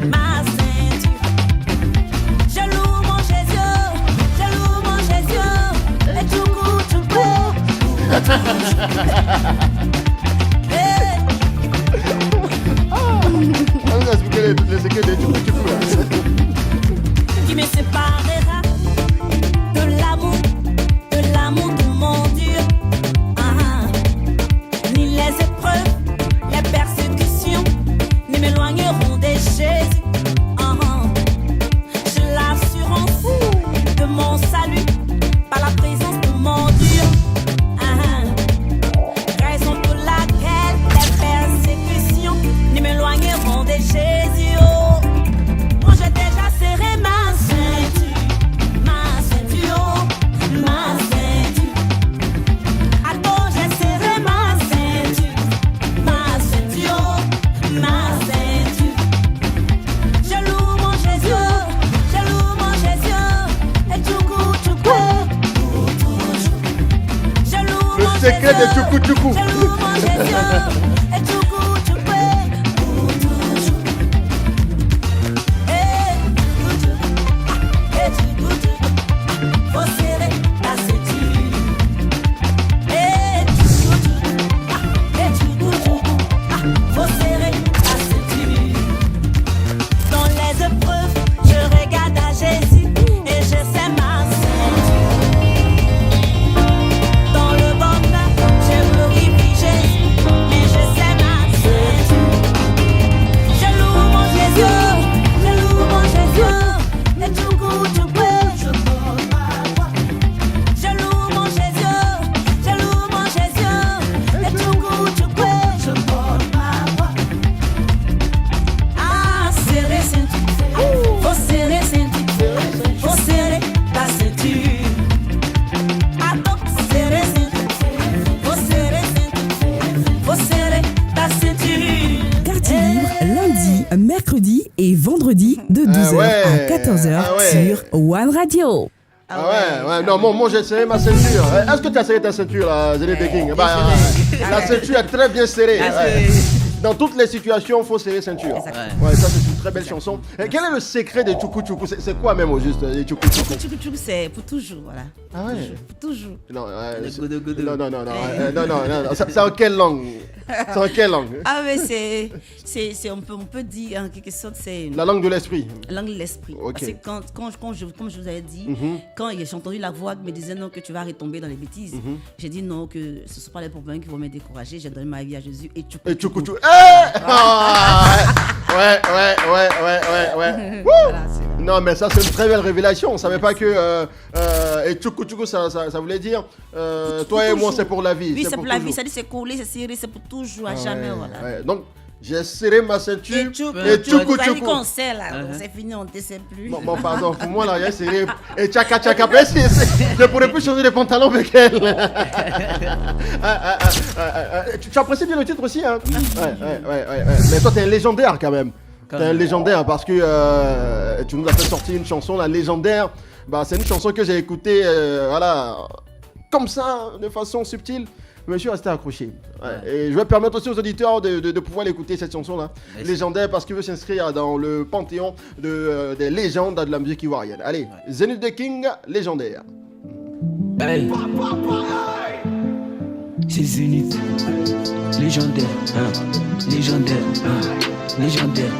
ma ceinture. Je loue mon Jésus, et tout coup, tout coup. Qui me séparera de l'amour de mon Dieu. Ni les épreuves, les persécutions ne m'éloigneront de Jésus. J'ai l'assurance de mon salut par la présence de mon Dieu. Raison pour laquelle les persécutions ne m'éloigneront de Jésus. Moi j'ai déjà serré ma ceinture, secret de Tchoukou Tchoukou. Mercredi et vendredi de 12h à 14h sur One Radio. Ouais, non, moi j'ai serré ma ceinture. Est-ce que tu as serré ta ceinture là, Zéné King? La ceinture est très bien serrée. Dans toutes les situations, il faut serrer ceinture. Ouais, ça c'est une très belle chanson. Et quel est le secret des Tchoukou Tchoukou? C'est quoi même au juste, les Tchoukou Tchoukou? Tchoukou Tchoukou, c'est pour toujours, voilà. Ah ouais? Pour toujours. Non, c'est en quelle langue? C'est en quelle langue? Ah ouais, c'est on peut dire en quelque sorte, c'est la langue de l'esprit. La langue de l'esprit. Okay. Parce que comme je vous avais dit, quand j'ai entendu la voix qui me disait non que tu vas retomber dans les bêtises, j'ai dit non que ce ne sont pas les problèmes qui vont me décourager. J'ai donné ma vie à Jésus et Tchoukou Tchoukou. Ouais. Non, mais ça, c'est une très belle révélation. On ne savait pas que et Tchoukou Tchoukou, ça voulait dire toi et moi, c'est pour la vie. Oui, c'est pour la vie. Ça dit c'est collé, c'est serré, c'est pour toujours, à jamais. Voilà. Donc, j'ai serré ma ceinture et Tchoukou Tchoukou. C'est fini, on ne sait plus. Bon, pardon, pour moi, là, j'ai serré et tchaka tchaka. Après, je ne pourrais plus changer les pantalons avec elle. Tu apprécies bien le titre aussi, hein? Ouais. Mais toi, t'es un légendaire quand même. T'es un légendaire parce que tu nous as fait sortir une chanson, la légendaire. Bah, c'est une chanson que j'ai écoutée, voilà, comme ça, de façon subtile. Je me suis resté accroché. Et je vais permettre aussi aux auditeurs de pouvoir l'écouter, cette chanson-là. Légendaire parce qu'il veut s'inscrire dans le panthéon des légendes de la musique ivoirienne. Allez, Zénith the King, légendaire. Hey. C'est Zénith, légendaire, légendaire, légendaire,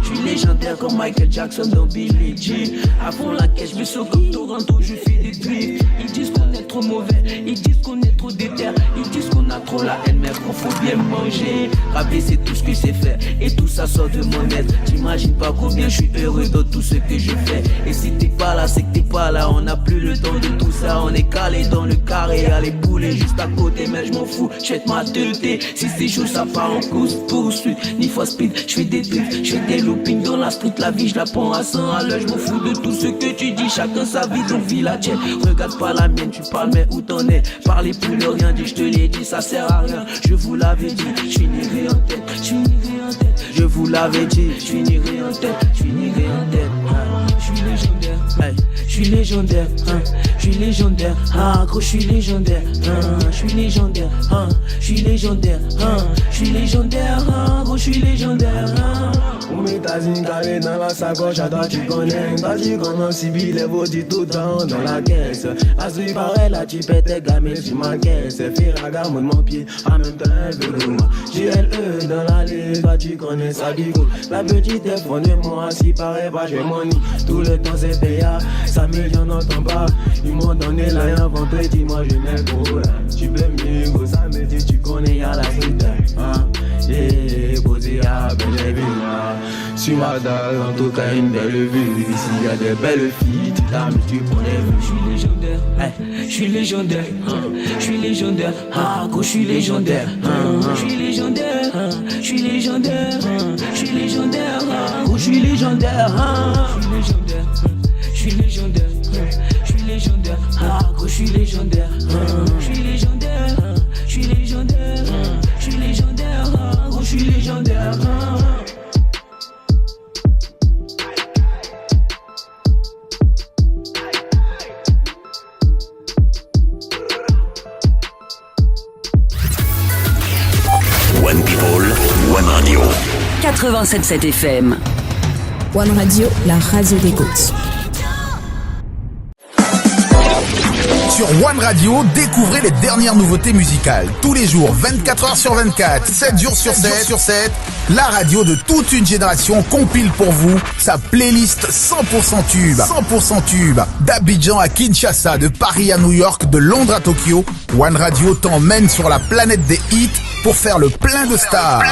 Je suis légendaire comme Michael Jackson dans Billie Jean. Avant la caisse, je me sens comme Toronto, je fais des tweets. Ils disent qu'on est trop mauvais, ils disent qu'on est trop déter, ils disent qu'on a trop la haine, mais qu'on faut bien manger. Rapper c'est tout ce que c'est faire, et tout ça sort de mon aide. T'imagines pas combien je suis heureux dans tout ce que je fais. Et si t'es pas là, c'est que t'es pas là, on n'a plus le temps de tout ça. On est calé dans le carré, à les bouler juste à côté, mais je m'en fous, je vais ma teuté. Si c'est chaud, ça part en course, poursuite, ni fois speed, je fais des trucs, je fais des loopings dans la street, la vie je la prends à 100 à l'heure. Je m'en fous de tout ce que tu dis, chacun sa vie, donc vis la tienne. Regarde pas la mienne, tu parles mais où t'en es? Parlez plus de rien, dis je te l'ai dit, ça sert à rien. Je vous l'avais dit, je finirai en tête, je finirai en tête. Je vous l'avais dit, je finirai en tête, je finirai en tête. Je suis légendaire, je suis légendaire, je suis légendaire, gros je suis légendaire, je suis légendaire, je suis légendaire, je suis légendaire, gros je suis légendaire. On met ta zine carrée dans la sacoche, à toi tu connais. Toi tu commences si vite, les vaudis tout le temps dans la caisse. À ce qui paraît, la tipette est gamée sur ma caisse. Fais raga, mon pied, en même temps un peu de moi. JLE dans l'allée, toi tu connais ça bigo. La petite est fond de moi, si paraît pas, j'ai mon nid. Tout le temps c'est payable, 100 millions n'entend pas. Ils m'ont donné la rien vendredi, moi je mets gros. Tu peux mieux, gros, ça me dit, tu connais, y'a la suite. Yeah, posé à Benjamin. Sur ma dalle, en tout cas une belle vue. Ici y'a des belles filles, tu t'as mis, tu prends les vues. Je suis légendaire, je suis légendaire, je suis légendaire, gros je suis légendaire, je suis légendaire, je suis légendaire, je suis légendaire, gros je suis légendaire, je suis légendaire, je suis légendaire, gros je suis légendaire, je suis légendaire, je suis légendaire, je suis légendaire, gros je suis légendaire. Radio 87.7 FM. One Radio, la radio des côtes. Sur One Radio, découvrez les dernières nouveautés musicales. Tous les jours, 24h sur 24, 7 jours sur 7, la radio de toute une génération compile pour vous sa playlist 100% tube. 100% tube. D'Abidjan à Kinshasa, de Paris à New York, de Londres à Tokyo, One Radio t'emmène sur la planète des hits pour faire le plein de stars.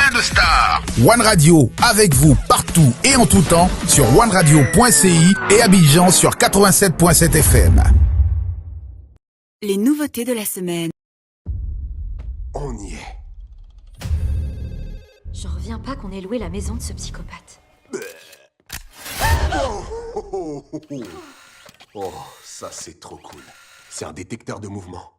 One Radio, avec vous partout et en tout temps sur oneradio.ci et Abidjan sur 87.7 FM. Les nouveautés de la semaine. On y est. J'en reviens pas qu'on ait loué la maison de ce psychopathe. Oh, ça c'est trop cool. C'est un détecteur de mouvement.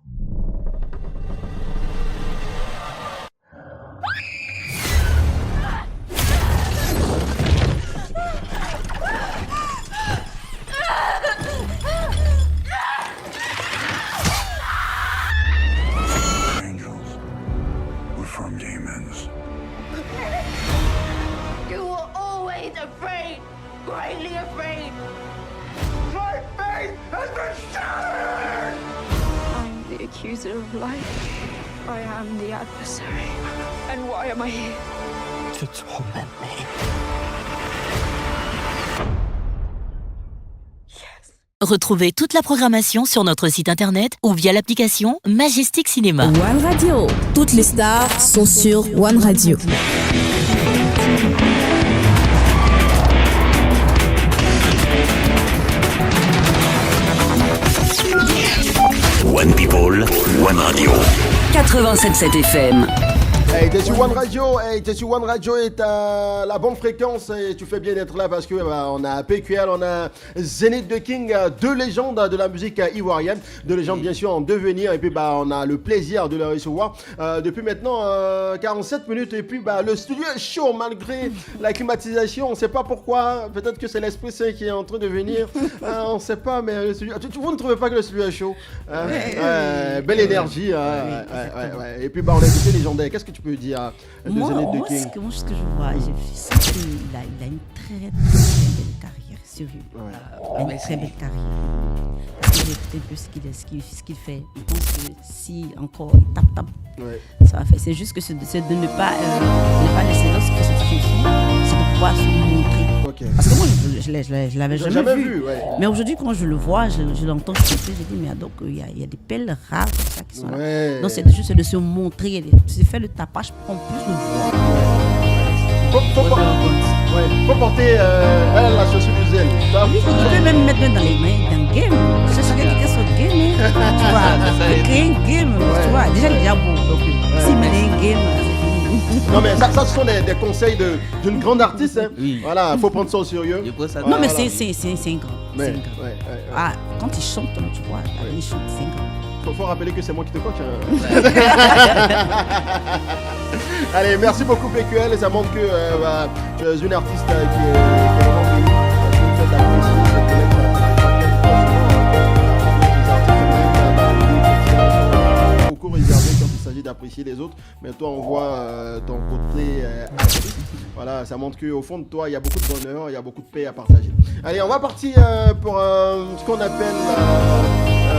You were always afraid, greatly afraid. My faith has been shattered! I'm the accuser of life. I am the adversary. And why am I here? To torment me. Retrouvez toute la programmation sur notre site internet ou via l'application Majestic Cinéma. One Radio, toutes les stars sont sur One Radio. One People, One Radio 87.7 FM. Hey, t'es sur One Radio, et t'as la bonne fréquence et tu fais bien d'être là parce que on a PQL, on a Zénith The King, deux légendes de la musique ivoirienne, deux légendes bien sûr en devenir, et puis on a le plaisir de les recevoir depuis maintenant 47 minutes, et puis le studio est chaud malgré la climatisation, on sait pas pourquoi, peut-être que c'est l'Esprit Saint qui est en train de venir, on sait pas, mais le studio, vous ne trouvez pas que le studio est chaud? Belle énergie, et puis on a écouté légendaire. Qu'est-ce que tu peux dire de Zénith The King? Moi, ce que je vois, je sens qu'il a une très belle carrière, sérieux. Une très belle carrière. Parce que j'ai écouté un peu ce qu'il fait. Je pense que si encore il tape, ça va faire. C'est juste que c'est de ne pas laisser lorsqu'il fait cette chanson, c'est de pouvoir se montrer. Okay. Parce que moi, je l'avais jamais vu. Mais aujourd'hui, quand je le vois, je l'entends chanter, je dis, mais donc, il y a des perles rares comme ça qui sont là. Donc, c'est juste de se montrer. C'est faire le tapage pour qu'on puisse le voir. Faut porter la chaussure du zèle. Oui, tu peux même mettre dans les mains d'un game. Je suis quelqu'un qui est sur game. Tu vois, créer un game. Tu vois, déjà, il est déjà beau. Donc, s'il met un game. Non mais ça ce sont des conseils d'une grande artiste, hein. Oui. Voilà, faut prendre ça au sérieux. Non mais c'est un grand. Ah, quand il chante, tu vois, il chante, c'est un grand. Faut rappeler que c'est moi qui te coach. Hein. Allez, merci beaucoup PQL, ça montre que tu es une artiste qui est vraiment connue. Beaucoup réservé quand il s'agit d'apprécier les autres, mais toi on voit ton côté artiste. Voilà, ça montre qu'au fond de toi il y a beaucoup de bonheur, il y a beaucoup de paix à partager. Allez, on va partir pour ce qu'on appelle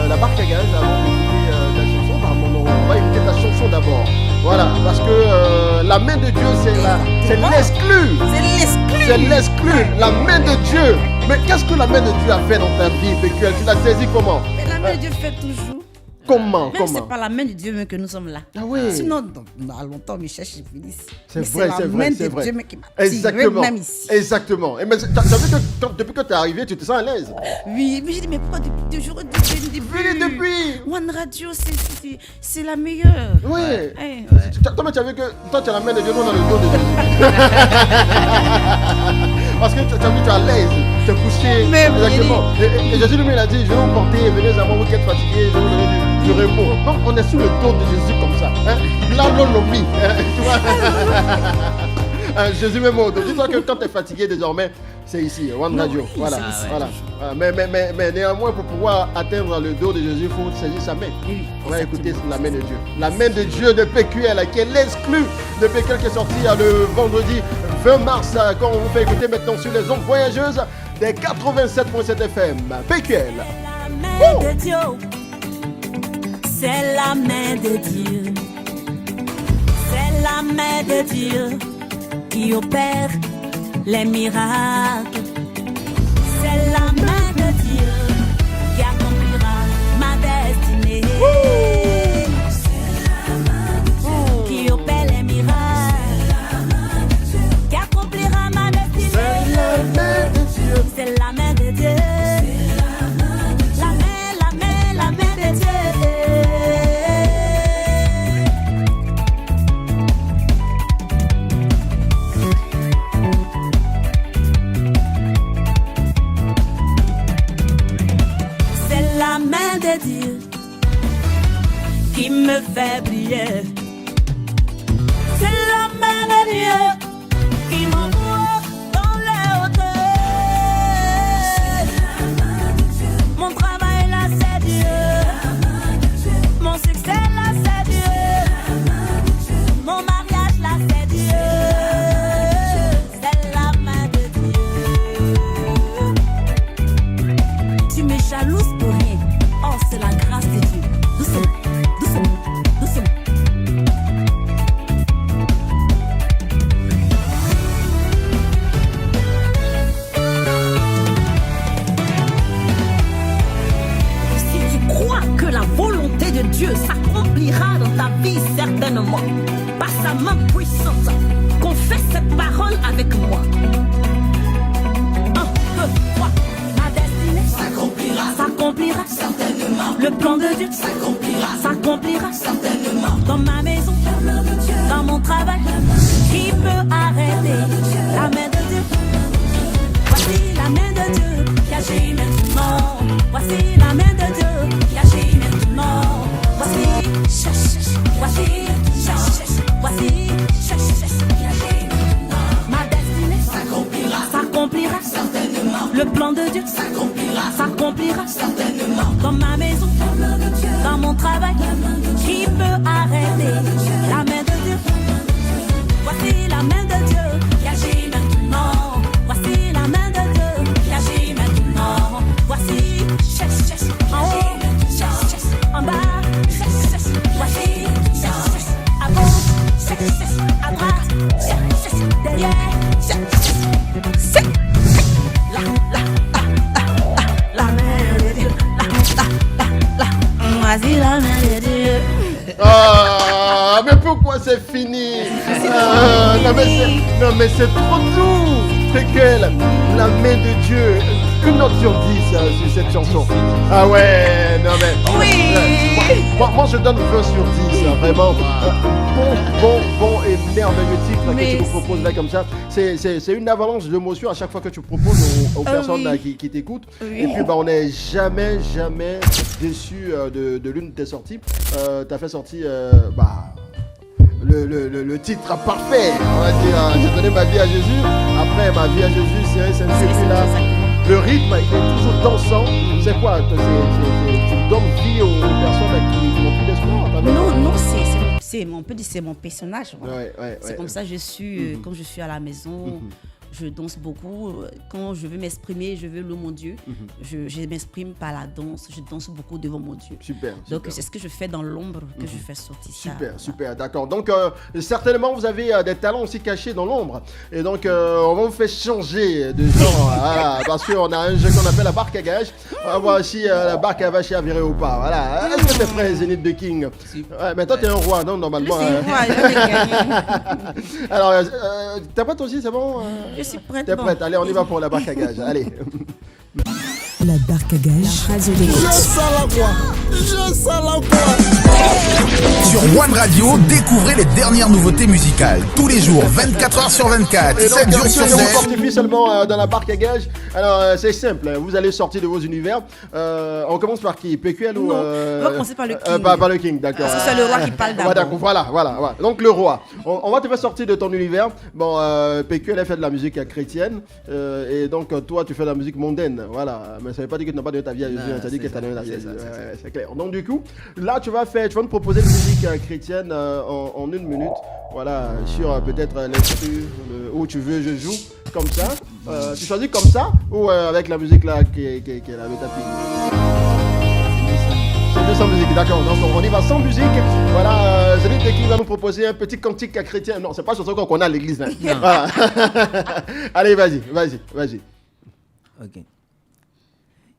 la barque à gaz avant d'écouter ta chanson. On va écouter ta chanson d'abord. Voilà, parce que la main de Dieu c'est l'exclu. C'est l'exclu, la main de Dieu. Mais qu'est-ce que la main de Dieu a fait dans ta vie, PQL? Tu l'as saisi comment? Mais la main de Dieu fait toujours. Comment? C'est par la main de Dieu même que nous sommes là. Ah oui. Sinon, dans longtemps, mes cherches finissent. C'est vrai, c'est vrai. C'est la main de Dieu qui m'a tiré même ici. Exactement. Et mais tu as vu que depuis que tu es arrivé, tu te sens à l'aise? Oui, mais j'ai dit, mais pourquoi depuis depuis One Radio, c'est la meilleure. Oui. Toi, mais tu as vu que toi, tu as la main de Dieu, nous, dans le dos de Jésus. Parce que tu as vu, tu es à l'aise. Tu es couché. Exactement. Et Jésus lui-même, il a dit, je vais vous porter, venez à moi, vous qui êtes fatigués, je vais vous donner du repos. Donc, on est sur le dos de Jésus comme ça. Là, l'on l'oublie. Tu vois? Jésus même, dis-toi que quand tu es fatigué désormais, c'est ici, One Radio. Oui, voilà, c'est ici, voilà. Mais néanmoins, pour pouvoir atteindre le dos de Jésus, il faut saisir sa main. Oui, on va écouter la main de Dieu. La main de Dieu de PQL, qui est l'exclu de PQL, qui est sorti le vendredi 20 mars, quand on vous fait écouter maintenant sur les ondes voyageuses des 87.7 FM. PQL. La main de Dieu, c'est la main de Dieu. C'est la main de Dieu qui opère les miracles. C'est la main de Dieu qui accomplira ma destinée. C'est la main de Dieu qui opère les miracles. Qui accomplira ma destinée. C'est la main de Dieu. C'est la main de Dieu. La main de Dieu. La main de Dieu qui me fait briller. C'est la main de Dieu qui m'envoie dans les hauteurs. Mon travail là c'est Dieu. Mon succès là c'est Dieu. Mon mariage là c'est Dieu. C'est la main de Dieu. Tu me jalouses pour rien. Oh, c'est la grâce de Dieu. Doucement, doucement, doucement. Si tu crois que la volonté de Dieu s'accomplira dans ta vie, certainement, par sa main puissante, confesse cette parole avec moi. 1, 2, 3. Ma destinée s'accomplira certainement. Le plan de Dieu s'accomplira certainement. Dans ma maison, dans mon travail, qui peut arrêter la main de Dieu? Voici la main de Dieu qui agit maintenant. Voici la main de Dieu qui agit maintenant. Voici, voici, voici, qui agit maintenant. Ma destinée s'accomplira certainement. Le plan de Dieu s'accomplira certainement. Dans ma maison, dans mon travail, qui peut arrêter la main de Dieu? Voici la main de Dieu qui agit maintenant. Voici la main de Dieu qui agit maintenant. Voici, en haut, en bas, voici, à gauche, à droite, derrière, la main de Dieu, voici la main de Dieu. Ah, mais pourquoi c'est fini? Non mais c'est trop doux. PQL, la main de Dieu. Une note sur 10 sur cette chanson. Ah ouais, non mais... Oui. Moi je donne 20 sur 10, vraiment. Bon et merveilleux titre que tu nous proposes là comme ça. C'est une avalanche d'émotions à chaque fois que tu proposes aux personnes là, qui t'écoutent. Oui. Et puis on n'est jamais déçu de l'une de tes sorties. T'as fait sortir... Le titre parfait, on va dire, j'ai donné ma vie à Jésus. Après ma vie à Jésus, c'est un peu là. Le rythme il est toujours dansant. C'est quoi? Tu donnes vie aux personnes qui n'ont plus d'espoir? Non, c'est mon personnage. Voilà. C'est comme ça, quand je suis à la maison. Je danse beaucoup. Quand je veux m'exprimer, je veux louer mon Dieu. Je m'exprime par la danse. Je danse beaucoup devant mon Dieu. Super. Donc, c'est ce que je fais dans l'ombre que je fais sortir ça. Super. D'accord. Donc, certainement, vous avez des talents aussi cachés dans l'ombre. Et donc, on va vous faire changer de genre. Voilà, parce qu'on a un jeu qu'on appelle la barque à gage. On va voir si la barque à vache est virée ou pas. Voilà. Est-ce que t'es prêt, Zénith de King? Ouais, mais toi, t'es un roi, non, normalement. C'est un roi, je vais gagner. Alors, t'es prête aussi, c'est bon? Je suis prête. T'es prête? Allez, on y va pour la barque à gage. Allez. La barque à gage. Je sens la voix. Sur One Radio, découvrez les dernières nouveautés musicales. Tous les jours, 24h sur 24, 7 jours sur 7. Vous fortifie seulement dans la barque à gage. Alors, c'est simple, vous allez sortir de vos univers. On commence par qui? PQL ou... On va commencer par le King. Par le King, d'accord. Parce que c'est le roi qui parle d'abord. Voilà. Donc, le roi. On va te faire sortir de ton univers. Bon, PQL a fait de la musique chrétienne. Et donc, toi, tu fais de la musique mondaine. Voilà. Mais ça ne veut pas dire que tu n'as pas donné ta vie à Jésus. Ça dit que tu as donné ta vie à Jésus. C'est clair. Donc, du coup, là, tu vas nous proposer une musique chrétienne en 1 minute. Voilà, sur peut-être l'instru où tu veux, je joue. Comme ça. Tu choisis comme ça ou avec la musique là qui est la métaphysique? C'est mieux sans musique, d'accord. Donc on y va sans musique. Voilà, Zenith qui va nous proposer un petit cantique chrétien. Non, c'est pas sur ce qu'on a à l'église. Hein. Voilà. Allez, vas-y. Ok.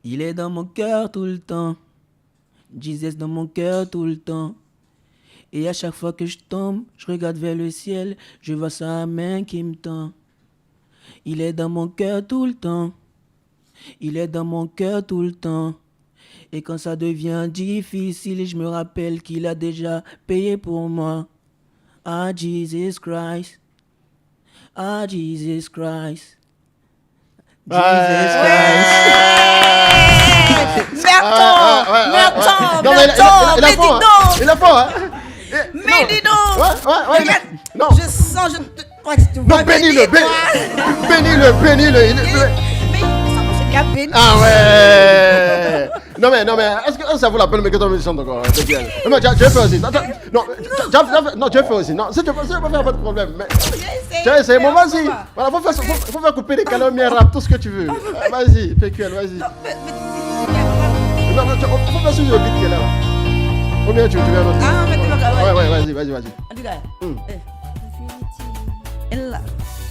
Il est dans mon cœur tout le temps. Jesus dans mon cœur tout le temps. Et à chaque fois que je tombe, je regarde vers le ciel, je vois sa main qui me tend. Il est dans mon cœur tout le temps. Il est dans mon cœur tout le temps. Et quand ça devient difficile, je me rappelle qu'il a déjà payé pour moi. Ah, Jesus Christ. Ah, Jesus Christ. Il a fort, hein. Mais dis donc. Non. Je sens, Non, bénis-le. Mais ça c'est bien béni. Ah ouais. Non mais, est-ce que ça vaut la peine que tu me chantes encore? Non, tu as fait aussi. Non, tu as fait aussi. Non, si tu veux pas faire, pas de problème. Mais tu as essayé, bon, vas-y. Voilà, faut faire couper les calomnies, rap, tout ce que tu veux. Vas-y, PQL, vas-y. Non, faut faire suivre le beat qui est là. Combien tu veux un autre? Ah, ouais, vas-y. En tout cas, elle là.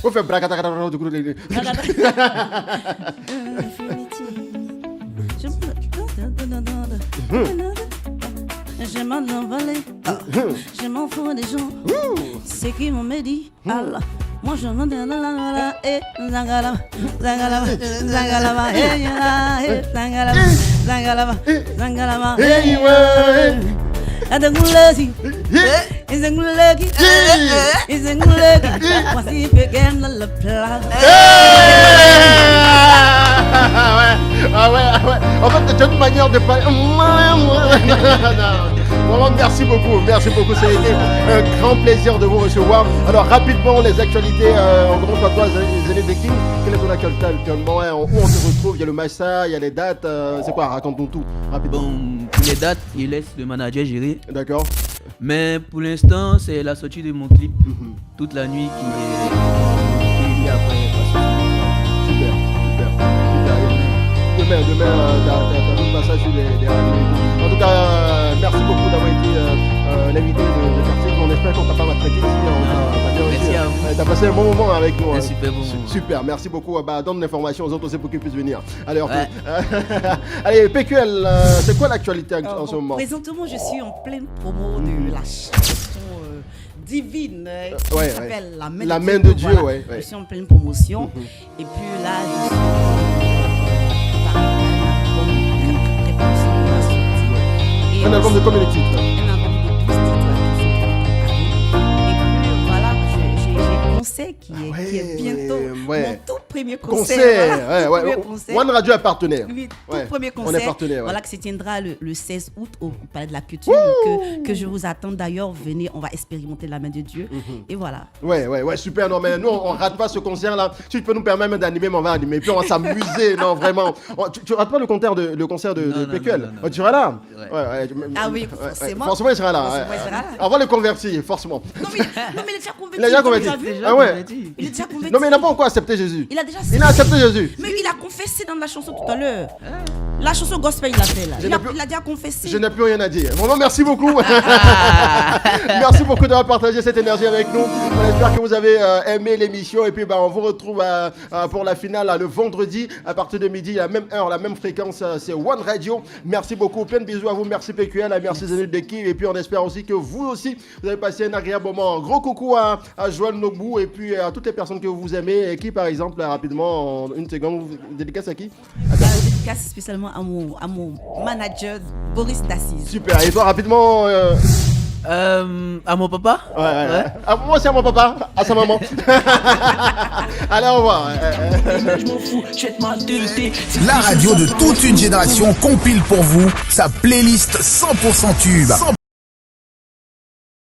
Faut faire bracata du coup. Je m'en envolé, je m'en fous des gens, c'est qui m'ont dit, Allah. Moi je m'en donne la et zangalama, Adangulasi, voici pequeña la plage. Ah ouais. En fait, tu as une manière de parler. Vraiment, merci beaucoup. Ça a été un grand plaisir de vous recevoir. Alors, rapidement, les actualités. On commence par toi, Zenith King. Quelle est ton actualité actuellement? Où on se retrouve? Il y a le Massa, il y a les dates. C'est quoi? Raconte-nous tout, rapidement. Bon, pour les dates, il laisse le manager gérer. D'accord. Mais pour l'instant, c'est la sortie de mon clip toute la nuit qui est après. Super. Demain, t'as tout le passage sur les radios. En tout cas, merci beaucoup d'avoir été l'invité de quartier. On espère qu'on t'a pas maltraité ici. Merci à vous. T'as passé un bon moment avec nous. Un super bon moment. Super, merci beaucoup. Donne l'information aux autres aussi pour qu'ils puissent venir. Allez, allez, PQL, c'est quoi l'actualité en ce moment? Présentement, je suis en pleine promo de la chanson divine qui s'appelle La main de Dieu. Ouais. Je suis en pleine promotion. Et puis là, je suis un album de combien de titres? Un album de 12 titres qui sont préparés. Et puis voilà, j'ai un concert qui est bientôt mon tout premier concert. One Radio est partenaire. Oui, tout premier concert. On est partenaire. Voilà, qui se tiendra le 16 août au Palais de la Culture. Que je vous attends d'ailleurs. Venez, on va expérimenter la main de Dieu. Et voilà. Ouais, super. Non, mais nous, on rate pas ce concert-là. Si tu peux nous permettre d'animer, on va animer. Puis on va s'amuser. Non, vraiment. Tu rates pas le concert de PQL. Tu seras là? Ah oui, forcément. Forcément, il sera là. On va le convertir, forcément. Non, mais il est déjà converti. Il est déjà converti. Ah ouais. Il est déjà converti. Non, mais il n'a pas encore accepté Jésus. Il a déjà accepté Jésus. Mais il a confessé dans la chanson tout à l'heure. La chanson gospel, il l'a fait là. Il a déjà confessé. Je n'ai plus rien à dire. Vraiment, merci beaucoup. Merci beaucoup d'avoir partagé cette énergie avec nous. On espère que vous avez aimé l'émission. Et puis, on vous retrouve pour la finale le vendredi à partir de midi, à la même heure, la même fréquence. C'est One Radio. Merci beaucoup. Plein de bisous à vous. Merci PQL. Merci Zenith Deki. Et puis, on espère aussi que vous aussi, vous avez passé un agréable moment. Un gros coucou à Joël Nogbou et puis à toutes les personnes que vous aimez. Et qui, par exemple, rapidement, en une seconde, vous dédicace à qui? Dédicace spécialement à mon manager Boris Dassis. Super. Et toi, rapidement. À mon papa. Ouais. Ah, moi c'est à mon papa, à sa maman. Allez, au revoir. La radio de toute une génération compile pour vous sa playlist 100% tube.